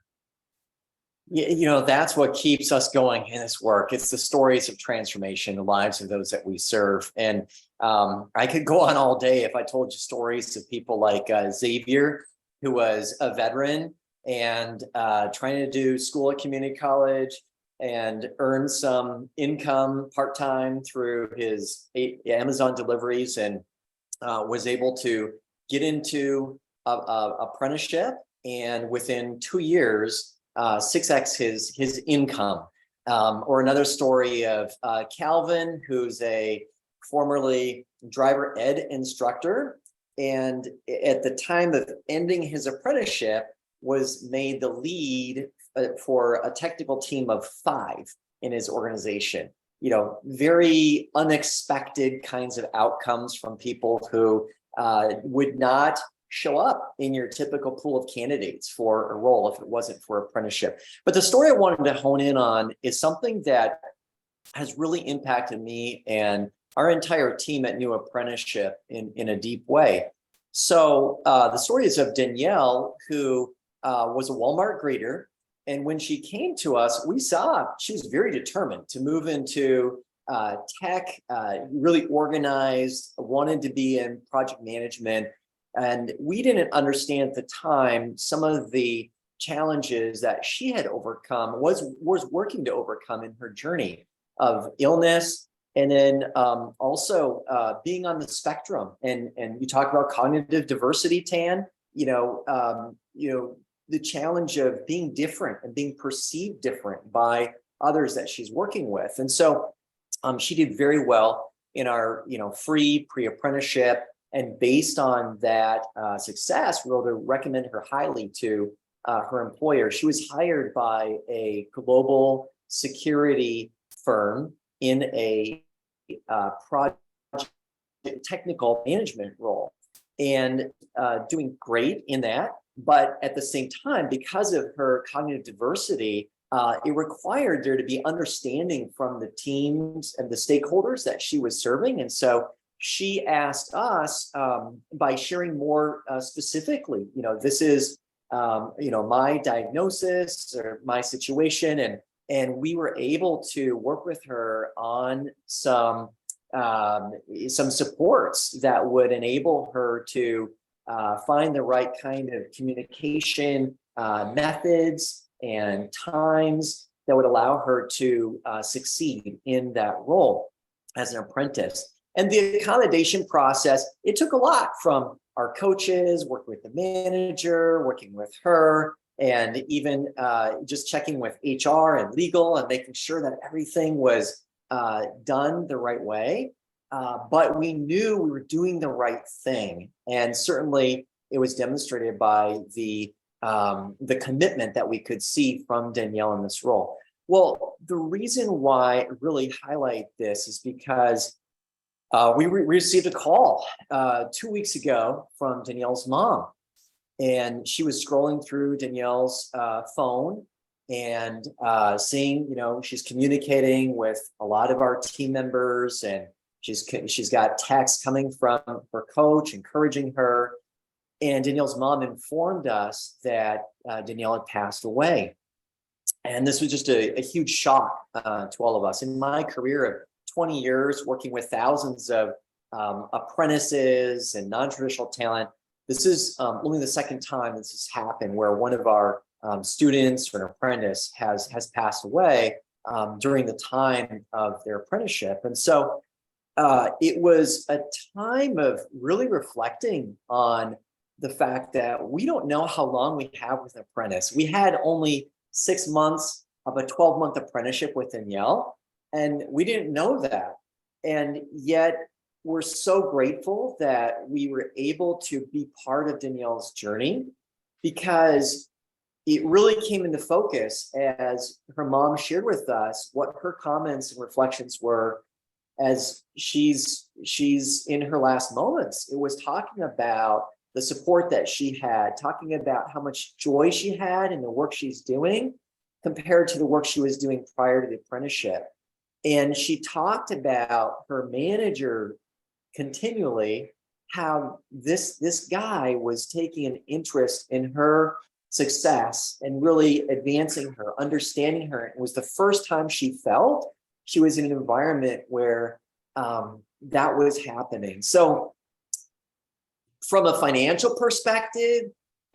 That's what keeps us going in this work. It's the stories of transformation, the lives of those that we serve. And I could go on all day if I told you stories of people like Xavier, who was a veteran and trying to do school at community college and earn some income part-time through his Amazon deliveries, and was able to get into a apprenticeship, and within 2 years, 6x his income. Or another story of Calvin, who's a formerly driver ed instructor, and at the time of ending his apprenticeship, was made the lead for a technical team of 5 in his organization. You know, very unexpected kinds of outcomes from people who would not show up in your typical pool of candidates for a role if it wasn't for apprenticeship. But the story I wanted to hone in on is something that has really impacted me and our entire team at New Apprenticeship in a deep way. So the story is of Danielle, who was a Walmart greeter. And when she came to us, we saw she was very determined to move into tech, really organized, wanted to be in project management. And we didn't understand at the time some of the challenges that she had overcome, was working to overcome in her journey of illness, and then also being on the spectrum. And you talk about cognitive diversity, Tan. The challenge of being different and being perceived different by others that she's working with. And so she did very well in our free pre-apprenticeship. And based on that success, we were able to recommend her highly to her employer. She was hired by a global security firm in a project technical management role, and doing great in that. But at the same time, because of her cognitive diversity, it required there to be understanding from the teams and the stakeholders that she was serving. And so she asked us by sharing more specifically, this is, my diagnosis or my situation. And we were able to work with her on some supports that would enable her to find the right kind of communication methods and times that would allow her to succeed in that role as an apprentice. And the accommodation process, it took a lot from our coaches, working with the manager, working with her, and even just checking with HR and legal and making sure that everything was done the right way. But we knew we were doing the right thing. And certainly it was demonstrated by the commitment that we could see from Danielle in this role. Well, the reason why I really highlight this is because we received a call 2 weeks ago from Danielle's mom. And she was scrolling through Danielle's phone and seeing, she's communicating with a lot of our team members, and she's got texts coming from her coach encouraging her. And Danielle's mom informed us that Danielle had passed away. And this was just a huge shock to all of us. In my career of 20 years working with thousands of apprentices and non-traditional talent, this is only the second time this has happened where one of our students or an apprentice has passed away during the time of their apprenticeship. And so it was a time of really reflecting on the fact that we don't know how long we have with an apprentice. We had only 6 months of a 12-month apprenticeship with Danielle, and we didn't know that. And yet we're so grateful that we were able to be part of Danielle's journey, because it really came into focus as her mom shared with us what her comments and reflections were as she's in her last moments. It was talking about the support that she had, talking about how much joy she had in the work she's doing compared to the work she was doing prior to the apprenticeship. And she talked about her manager continually, how this guy was taking an interest in her success and really advancing her, understanding her. It was the first time she felt she was in an environment where that was happening. So from a financial perspective,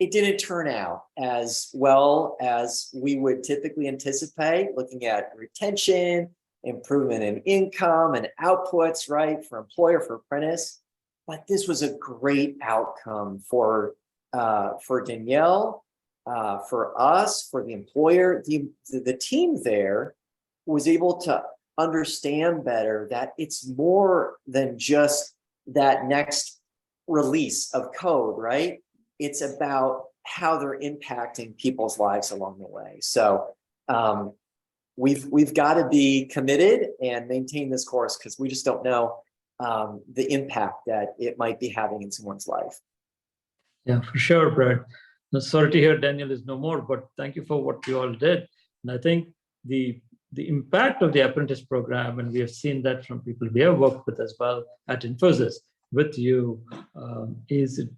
it didn't turn out as well as we would typically anticipate, looking at retention, improvement in income and outputs, right, for employer, for apprentice. But this was a great outcome for Danielle, for us, for the employer. The team there was able to understand better that it's more than just that next release of code, right? It's about how they're impacting people's lives along the way. So we've got to be committed and maintain this course, because we just don't know the impact that it might be having in someone's life. Yeah, for sure, Brad. Now, sorry to hear Daniel is no more, but thank you for what you all did. And I think the impact of the apprentice program, and we have seen that from people we have worked with as well at Infosys with you, is it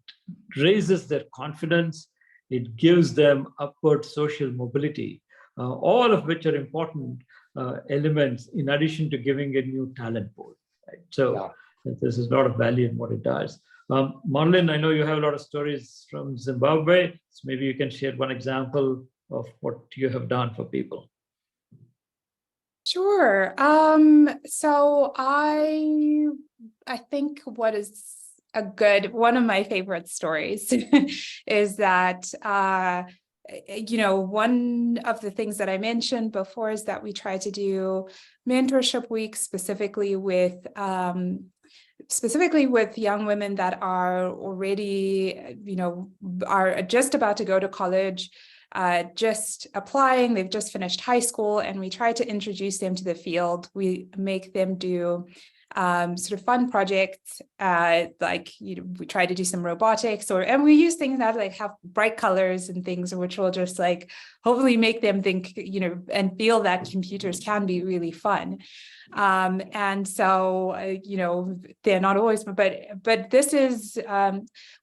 raises their confidence. It gives them upward social mobility, all of which are important elements in addition to giving a new talent pool. Right? So this is a lot of value in what it does. Marlon, I know you have a lot of stories from Zimbabwe, so maybe you can share one example of what you have done for people. Sure. So I think what is one of my favorite stories is that, one of the things that I mentioned before is that we try to do mentorship weeks specifically with young women that are already, are just about to go to college, just applying, they've just finished high school, and we try to introduce them to the field. We make them do sort of fun projects, we try to do some robotics, and we use things that like have bright colors and things, which will just like hopefully make them think, and feel that computers can be really fun. And so, they're not always, but this is,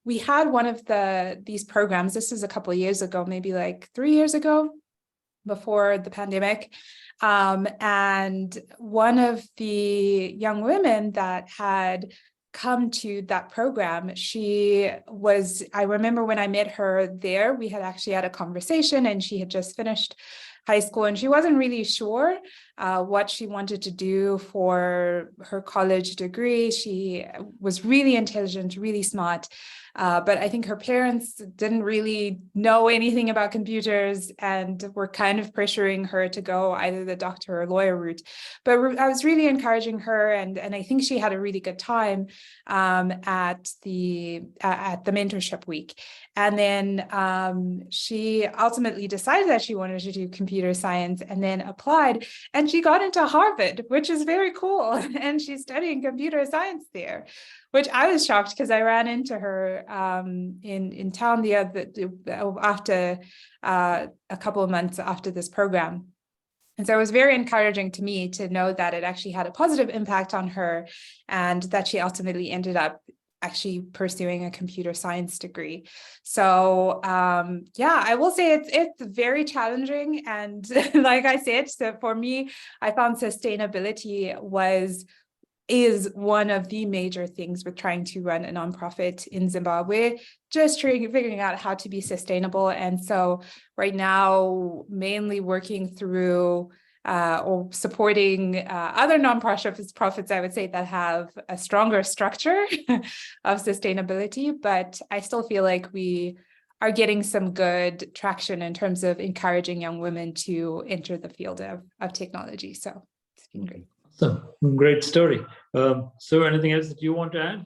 we had one of these programs, this is a couple of years ago, maybe like 3 years ago, before the pandemic. And one of the young women that had come to that program, I remember when I met her there, we had actually had a conversation, and she had just finished high school, and she wasn't really sure what she wanted to do for her college degree. She was really intelligent, really smart, but I think her parents didn't really know anything about computers and were kind of pressuring her to go either the doctor or lawyer route. But I was really encouraging her, and I think she had a really good time at the mentorship week. And then she ultimately decided that she wanted to do computer science, and then applied, and she got into Harvard, which is very cool. And she's studying computer science there, which I was shocked because I ran into her in town after a couple of months after this program. And so it was very encouraging to me to know that it actually had a positive impact on her, and that she ultimately ended up actually pursuing a computer science degree. So I will say it's very challenging. And like I said, so for me, I found sustainability is one of the major things with trying to run a nonprofit in Zimbabwe, just figuring out how to be sustainable. And so right now, mainly working through or supporting other nonprofits, I would say, that have a stronger structure of sustainability. But I still feel like we are getting some good traction in terms of encouraging young women to enter the field of technology. So it's been great. So great story. So anything else that you want to add?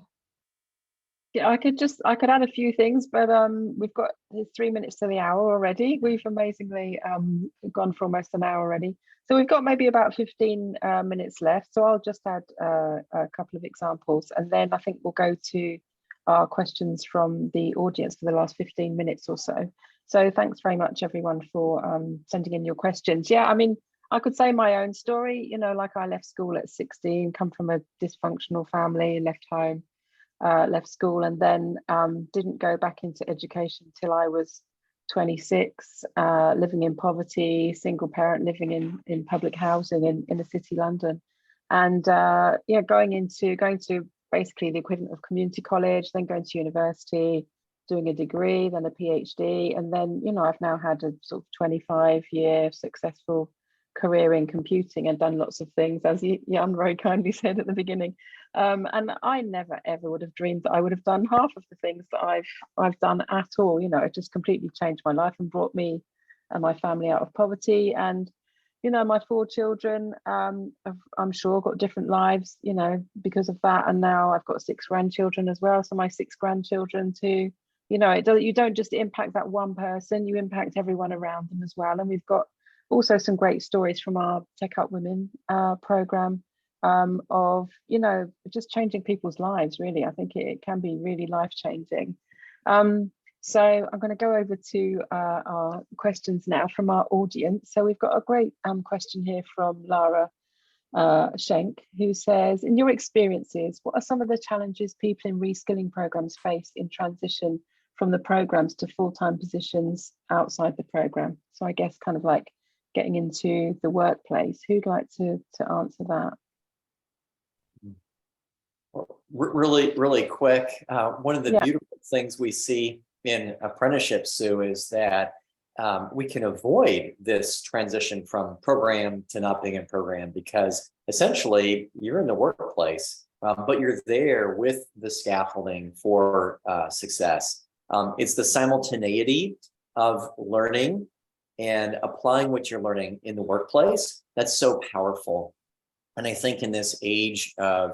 Yeah, I could add a few things, but we've got 3 minutes to the hour already. We've amazingly gone for almost an hour already. So we've got maybe about 15 minutes left. So I'll just add a couple of examples, and then I think we'll go to our questions from the audience for the last 15 minutes or so. So thanks very much, everyone, for sending in your questions. Yeah, I mean, I could say my own story, like I left school at 16, come from a dysfunctional family, left home, left school, and then didn't go back into education till I was 26, living in poverty, single parent, living in public housing in the city, London. And going to basically the equivalent of community college, then going to university, doing a degree, then a PhD. And then, I've now had a sort of 25-year successful career in computing and done lots of things, as Jan very kindly said at the beginning. And I never ever would have dreamed that I would have done half of the things that I've done at all. It just completely changed my life and brought me and my family out of poverty. And my 4 children, I'm sure, got different lives, because of that. And now I've got 6 grandchildren as well. So my 6 grandchildren too, you know, you don't just impact that one person, you impact everyone around them as well. And we've got also some great stories from our Tech Up Women program of, you know, just changing people's lives, really. I think it can be really life-changing. So I'm going to go over to our questions now from our audience. So we've got a great question here from Lara Schenk, who says, in your experiences, what are some of the challenges people in reskilling programs face in transition from the programs to full-time positions outside the program? So I guess kind of like getting into the workplace. Who'd like to answer that? Really quick. One of the beautiful things we see in apprenticeship, Sue, is that we can avoid this transition from program to not being in program, because essentially you're in the workplace, but you're there with the scaffolding for success. It's the simultaneity of learning and applying what you're learning in the workplace that's so powerful. And I think in this age of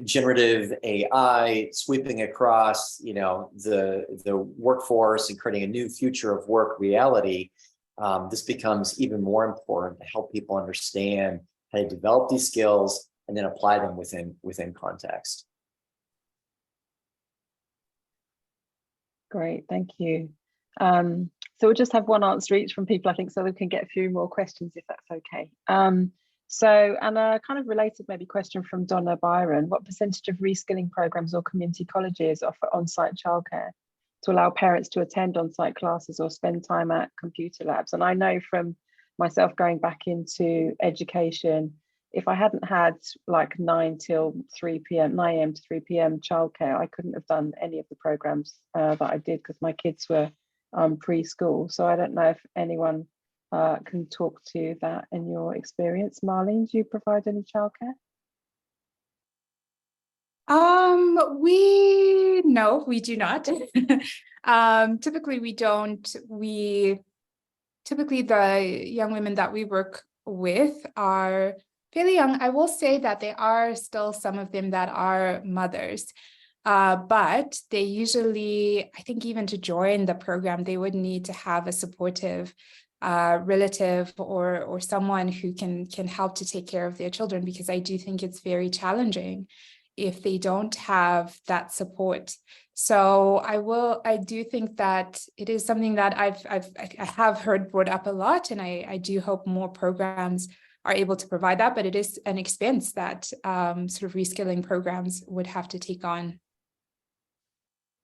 generative AI sweeping across, you know, the workforce and creating a new future of work reality, this becomes even more important to help people understand how to develop these skills and then apply them within context. Great, thank you. So we'll just have one answer each from people, I think, so we can get a few more questions if that's okay. So, and a kind of related maybe question from Donna Byron, what percentage of reskilling programs or community colleges offer on-site childcare to allow parents to attend on-site classes or spend time at computer labs? And I know from myself going back into education, if I hadn't had like 9 till 3 p.m., 9 a.m. to 3 p.m. childcare, I couldn't have done any of the programs that I did because my kids were preschool. So I don't know if anyone can talk to that in your experience. Marlene, do you provide any childcare? No, we do not. Typically we don't. Typically the young women that we work with are fairly young. I will say that there are still some of them that are mothers, but they usually, I think even to join the program, they would need to have a supportive relative or someone who can help to take care of their children, because I do think it's very challenging if they don't have that support. So I do think that it is something that I have heard brought up a lot, and I do hope more programs are able to provide that, but it is an expense that sort of reskilling programs would have to take on.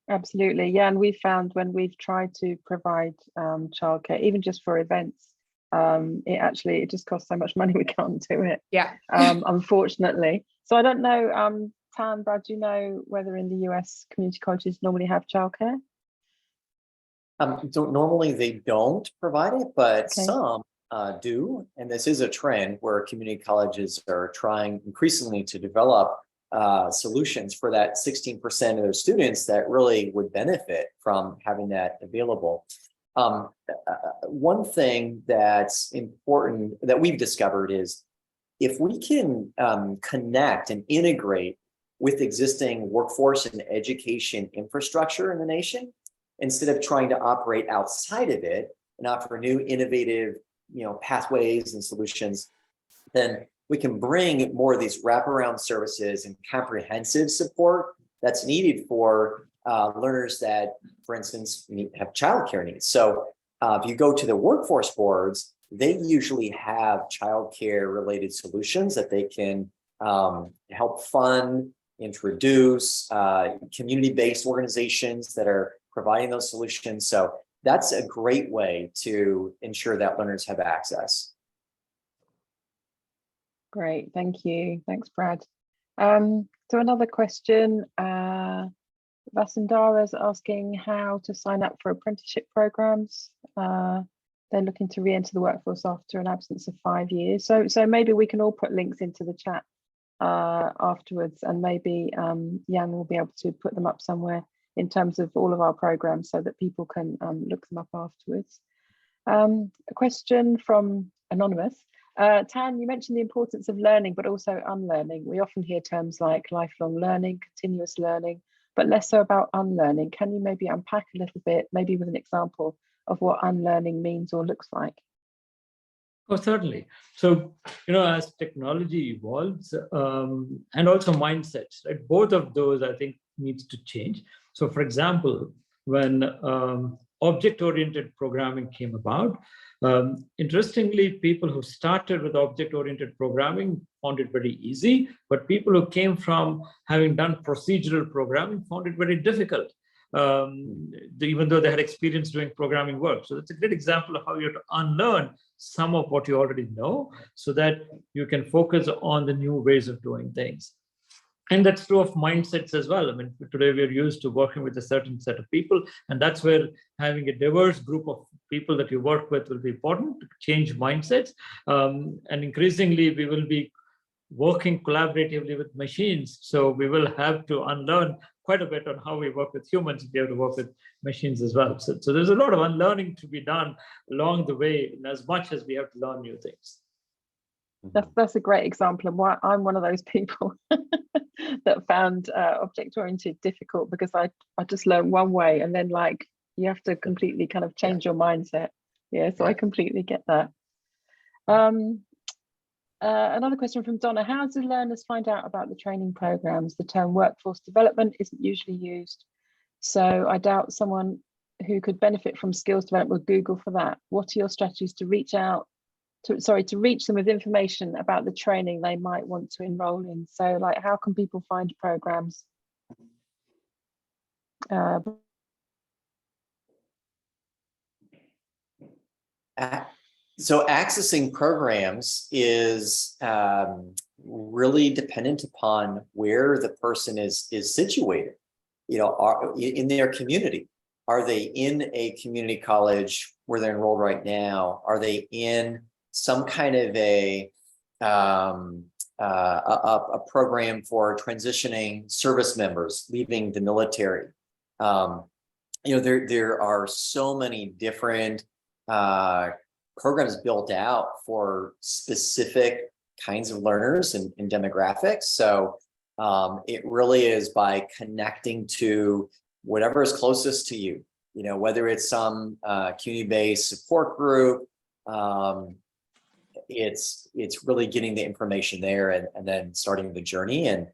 Absolutely, yeah, and we've found when we've tried to provide childcare, even just for events, it just costs so much money we can't do it. Yeah. Unfortunately. So I don't know, Tan, Brad, do you know whether in the US community colleges normally have childcare? Normally they don't provide it, but Okay. some do, and this is a trend where community colleges are trying increasingly to develop solutions for that 16% of their students that really would benefit from having that available. One thing that's important that we've discovered is if we can connect and integrate with existing workforce and education infrastructure in the nation, instead of trying to operate outside of it and offer new innovative, pathways and solutions, then we can bring more of these wraparound services and comprehensive support that's needed for learners that, for instance, have childcare needs. So if you go to the workforce boards, they usually have childcare related solutions that they can help fund, introduce, community-based organizations that are providing those solutions. So that's a great way to ensure that learners have access. Great, thank you. Thanks, Brad. So another question, Vasundara is asking how to sign up for apprenticeship programs. They're looking to re-enter the workforce after an absence of 5 years. So maybe we can all put links into the chat afterwards, and maybe Jan will be able to put them up somewhere in terms of all of our programs so that people can look them up afterwards. A question from Anonymous. Tan, you mentioned the importance of learning, but also unlearning. We often hear terms like lifelong learning, continuous learning. but less so about unlearning. Can you maybe unpack a little bit, maybe with an example of what unlearning means or looks like? Oh, certainly. So, as technology evolves and also mindsets, right? Both of those, I think, needs to change. So, for example, when object-oriented programming came about, interestingly, people who started with object-oriented programming found it very easy, but people who came from having done procedural programming found it very difficult, even though they had experience doing programming work. So that's a great example of how you have to unlearn some of what you already know so that you can focus on the new ways of doing things. And that's true of mindsets as well. I mean, today we're used to working with a certain set of people, and that's where having a diverse group of people that you work with will be important to change mindsets. And increasingly, we will be working collaboratively with machines. So we will have to unlearn quite a bit on how we work with humans if we have to work with machines as well. So there's a lot of unlearning to be done along the way, in as much as we have to learn new things. That's a great example, and why I'm one of those people that found object-oriented difficult, because I just learned one way, and then like you have to completely kind of change your mindset. Yeah, so I completely get that. Another question from Donna: how do learners find out about the training programs? The term workforce development isn't usually used, so I doubt someone who could benefit from skills development would Google for that. What are your strategies to reach out to reach them with information about the training they might want to enroll in? So like, how can people find programs? So accessing programs is really dependent upon where the person is situated, in their community. Are they in a community college where they're enrolled right now? Are they in some kind of a program for transitioning service members leaving the military? There are so many different programs built out for specific kinds of learners and demographics. So it really is by connecting to whatever is closest to you, whether it's some community-based support group. It's really getting the information there and then starting the journey. And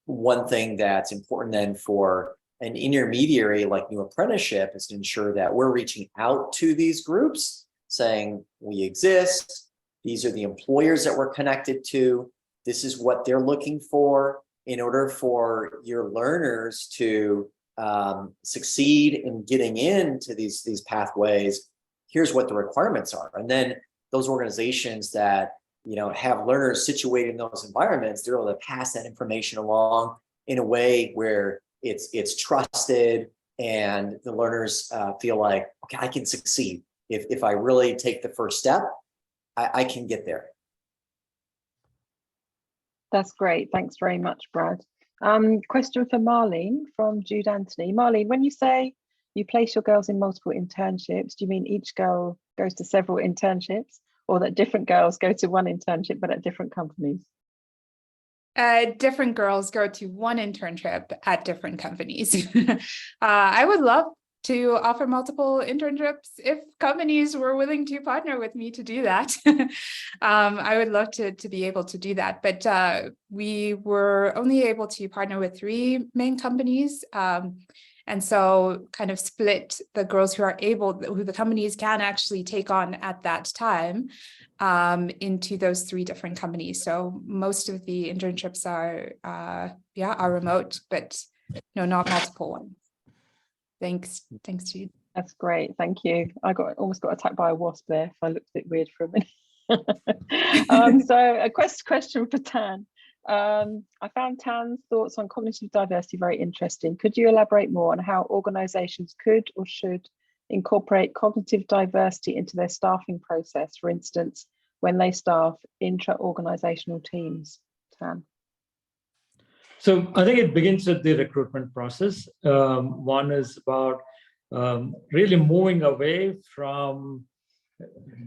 one thing that's important then for an intermediary like New Apprenticeship is to ensure that we're reaching out to these groups saying, we exist, these are the employers that we're connected to, this is what they're looking for in order for your learners to succeed in getting into these pathways. Here's what the requirements are. And then those organizations that have learners situated in those environments, they're able to pass that information along in a way where it's trusted, and the learners feel like, okay, I can succeed. If I really take the first step, I can get there. That's great. Thanks very much, Brad. Question for Marlene from Jude Anthony. Marlene, when you say you place your girls in multiple internships, do you mean each girl goes to several internships, or that different girls go to one internship but at different companies? Different girls go to one internship at different companies. I would love to offer multiple internships if companies were willing to partner with me to do that. I would love to be able to do that, but we were only able to partner with 3 main companies. And so kind of split the girls who the companies can actually take on at that time into those 3 different companies. So most of the internships are remote, but no, not multiple ones. Thanks to you. That's great, thank you. I almost got attacked by a wasp there. If I looked a bit weird for a minute. So a question for Tan. I found Tan's thoughts on cognitive diversity very interesting. Could you elaborate more on how organizations could or should incorporate cognitive diversity into their staffing process, for instance, when they staff intra-organizational teams? Tan. So I think it begins with the recruitment process. One is about really moving away from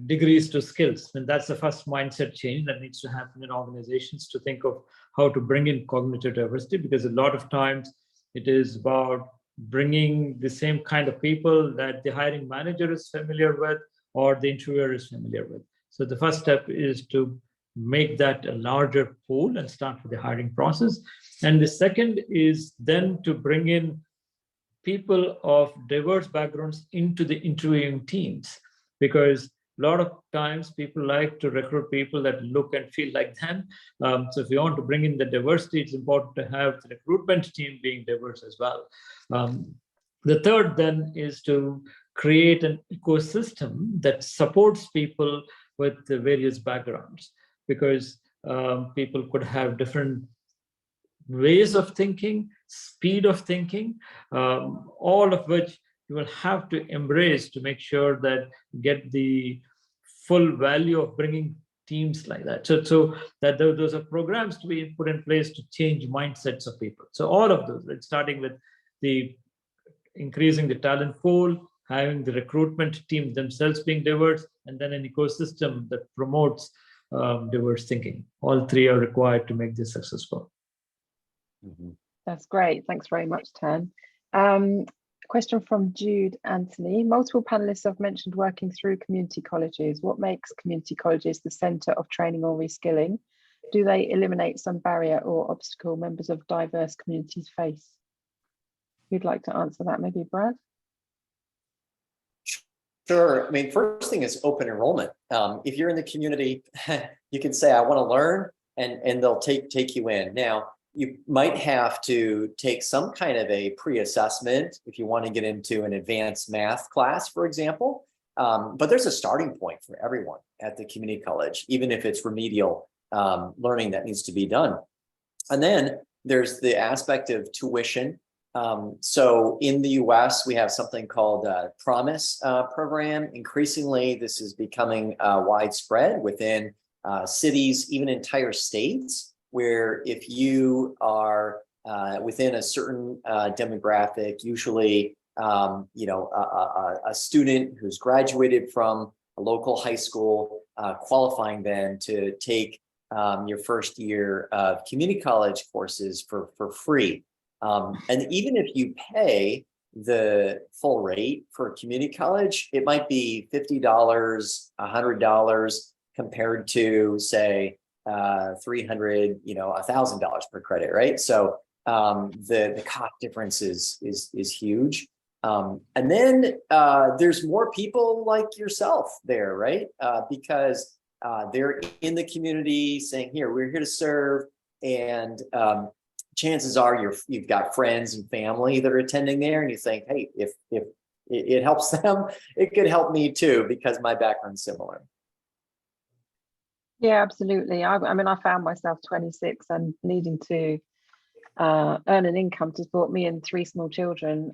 degrees to skills. And that's the first mindset change that needs to happen in organizations, to think of how to bring in cognitive diversity, because a lot of times It is about bringing the same kind of people that the hiring manager is familiar with or the interviewer is familiar with. So the first step is to make that a larger pool and start with the hiring process. And the second is then to bring in people of diverse backgrounds into the interviewing teams, because a lot of times people like to recruit people that look and feel like them. So if you want to bring in the diversity, it's important to have the recruitment team being diverse as well. The third then is to create an ecosystem that supports people with the various backgrounds, because people could have different ways of thinking, speed of thinking, all of which you will have to embrace to make sure that you get the full value of bringing teams like that. So that those are programs to be put in place to change mindsets of people. So all of those, like starting with the increasing the talent pool, having the recruitment team themselves being diverse, and then an ecosystem that promotes diverse thinking. All three are required to make this successful. That's great. Thanks very much, Tan. Question from Jude Anthony. Multiple panelists have mentioned working through community colleges. What makes community colleges the centre of training or reskilling? Do they eliminate some barrier or obstacle members of diverse communities face? Who'd like to answer that? Maybe Brad? Sure. I mean, first thing is open enrollment. If you're in the community, you can say, I want to learn, and they'll take you in. Now, you might have to take some kind of a pre-assessment if you want to get into an advanced math class, for example. But there's a starting point for everyone at the community college, even if it's remedial learning that needs to be done. And then there's the aspect of tuition. So in the US, we have something called a Promise program. Increasingly, this is becoming widespread within cities, even entire states, where if you are within a certain demographic, usually a student who's graduated from a local high school, qualifying then to take your first year of community college courses for free. And even if you pay the full rate for community college, it might be $50, $100 compared to, say, $300, $1,000 per credit, right? So the cost difference is huge. And then there's more people like yourself there, right? Because they're in the community saying, here, we're here to serve. And chances are you've got friends and family that are attending there, and you think, hey, if it helps them, it could help me too, because my background's similar. Yeah, absolutely. I mean, I found myself 26 and needing to earn an income to support me and 3 small children,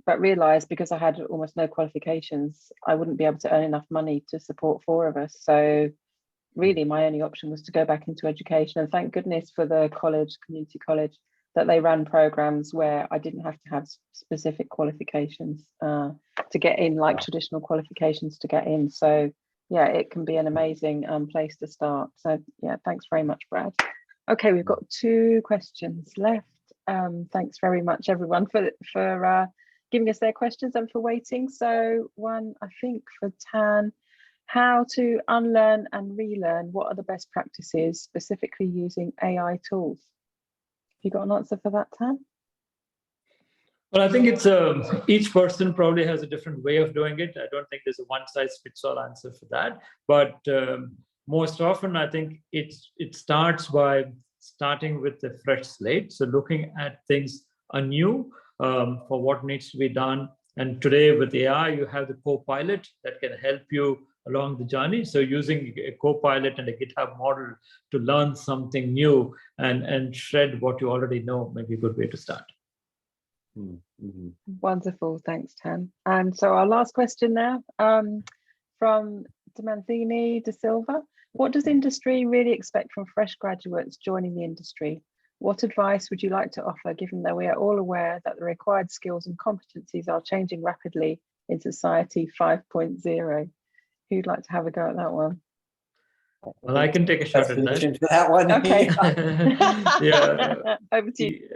but realized because I had almost no qualifications, I wouldn't be able to earn enough money to support 4 of us. So really my only option was to go back into education, and thank goodness for the community college, that they ran programs where I didn't have to have specific qualifications to get in, like traditional qualifications to get in. So yeah, it can be an amazing place to start. So yeah, thanks very much, Brad. Okay, we've got 2 questions left. Thanks very much, everyone, for giving us their questions and for waiting. So one, I think for Tan, how to unlearn and relearn. What are the best practices, specifically using AI tools? You got an answer for that, Tan? Well, I think it's each person probably has a different way of doing it. I don't think there's a one-size-fits-all answer for that. But most often, I think it starts by starting with a fresh slate. So looking at things anew for what needs to be done. And today with AI, you have the co-pilot that can help you along the journey. So using a co-pilot and a GitHub model to learn something new and shred what you already know may be a good way to start. Mm-hmm. Wonderful, thanks, Tan. And so our last question now from Demanthini De Silva. What does industry really expect from fresh graduates joining the industry? What advice would you like to offer, given that we are all aware that the required skills and competencies are changing rapidly in society 5.0? Who'd like to have a go at that one? Well, I can take a shot at that. That one. Okay. Yeah. Over to you.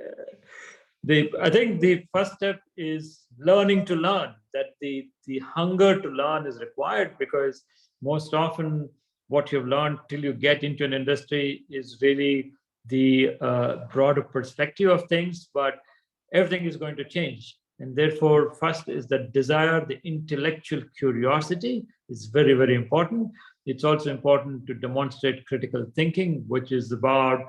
I think the first step is learning to learn, that the hunger to learn is required, because most often what you've learned till you get into an industry is really the broader perspective of things, but everything is going to change. And therefore, first is the desire, the intellectual curiosity is very, very important. It's also important to demonstrate critical thinking, which is about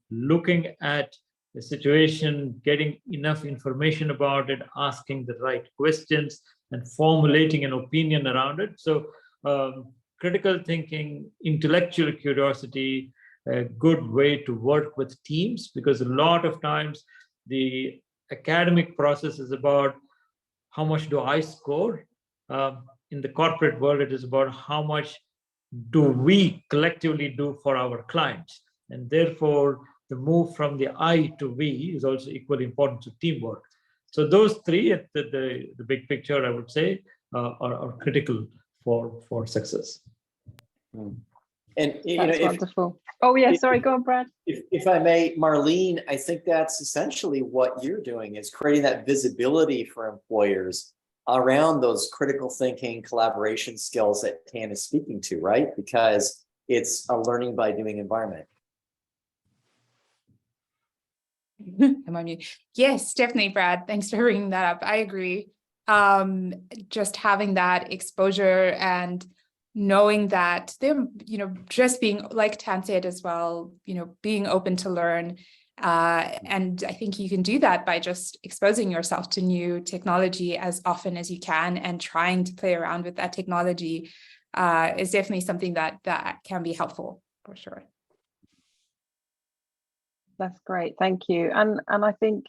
looking at the situation, getting enough information about it, asking the right questions, and formulating an opinion around it. So critical thinking, intellectual curiosity, a good way to work with teams, because a lot of times the academic process is about how much do I score. In the corporate world, it is about how much do we collectively do for our clients. And therefore, the move from the I to we is also equally important to teamwork. So those three, at the big picture, I would say, are critical for success. And That's wonderful. Oh yeah, sorry, go on, Brad. If I may, Marlene, I think that's essentially what you're doing, is creating that visibility for employers around those critical thinking, collaboration skills that Tan is speaking to, right? Because it's a learning by doing environment. Am I mute? Yes, definitely, Brad. Thanks for bringing that up. I agree. Just having that exposure and knowing that they're, just being, like Tan said as well, being open to learn. And I think you can do that by just exposing yourself to new technology as often as you can, and trying to play around with that technology is definitely something that can be helpful for sure. That's great, thank you. And I think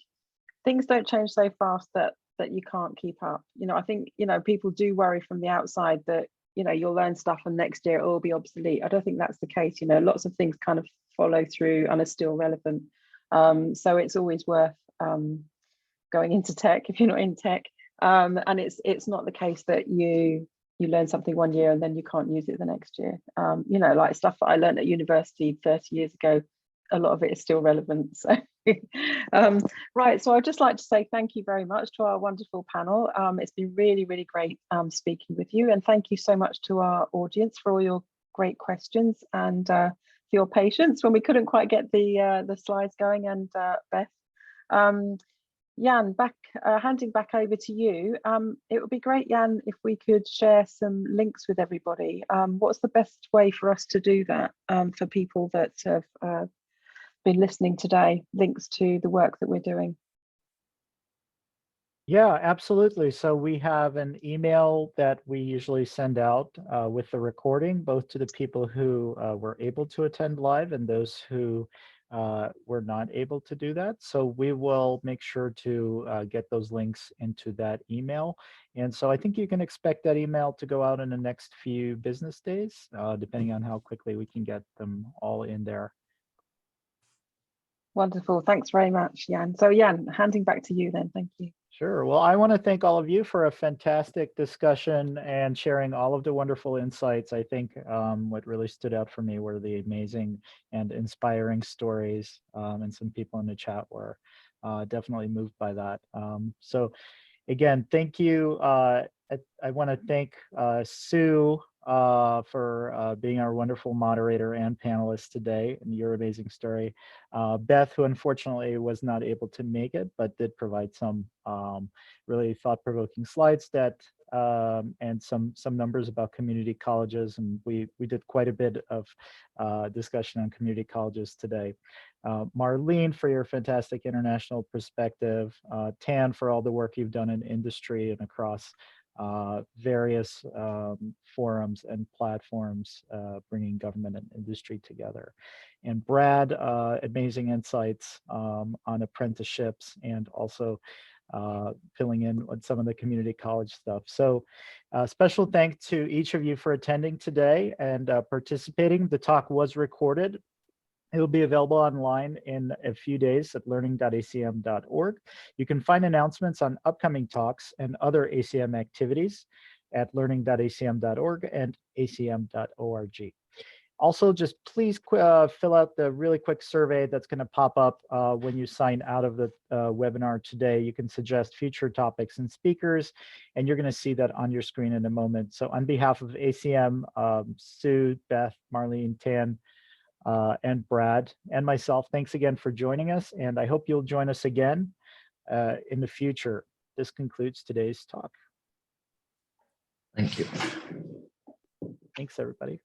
things don't change so fast that you can't keep up. I think people do worry from the outside that you'll learn stuff and next year it will be obsolete. I don't think that's the case. Lots of things kind of follow through and are still relevant. So it's always worth going into tech if you're not in tech. And it's not the case that you learn something one year and then you can't use it the next year. Like stuff that I learned at university 30 years ago, a lot of it is still relevant. So right, so I'd just like to say thank you very much to our wonderful panel. It's been really, really great speaking with you, and thank you so much to our audience for all your great questions and for your patience when we couldn't quite get the slides going. And Beth, Jan, handing back over to you. It would be great, Jan, if we could share some links with everybody. What's the best way for us to do that for people that have been listening today, links to the work that we're doing? Yeah, absolutely. So we have an email that we usually send out with the recording, both to the people who were able to attend live and those who were not able to do that. So we will make sure to get those links into that email. And so I think you can expect that email to go out in the next few business days, depending on how quickly we can get them all in there. Wonderful. Thanks very much, Jan. So Jan, handing back to you then. Thank you. Sure. Well, I want to thank all of you for a fantastic discussion and sharing all of the wonderful insights. I think what really stood out for me were the amazing and inspiring stories, and some people in the chat were definitely moved by that. So again, thank you. I want to thank Sue for being our wonderful moderator and panelist today, and your amazing story. Beth, who unfortunately was not able to make it, but did provide some really thought-provoking slides that and some numbers about community colleges, and we did quite a bit of discussion on community colleges today. Marlene, for your fantastic international perspective. Tan, for all the work you've done in industry and across various forums and platforms, bringing government and industry together. And Brad, amazing insights on apprenticeships and also filling in on some of the community college stuff. So special thanks to each of you for attending today and participating. The talk was recorded. It will be available online in a few days at learning.acm.org. You can find announcements on upcoming talks and other ACM activities at learning.acm.org and acm.org. Also, just please fill out the really quick survey that's going to pop up when you sign out of the webinar today. You can suggest future topics and speakers, and you're going to see that on your screen in a moment. So on behalf of ACM, Sue, Beth, Marlene, Tan, and Brad, and myself, thanks again for joining us, and I hope you'll join us again in the future. This concludes today's talk. Thank you. Thanks, everybody.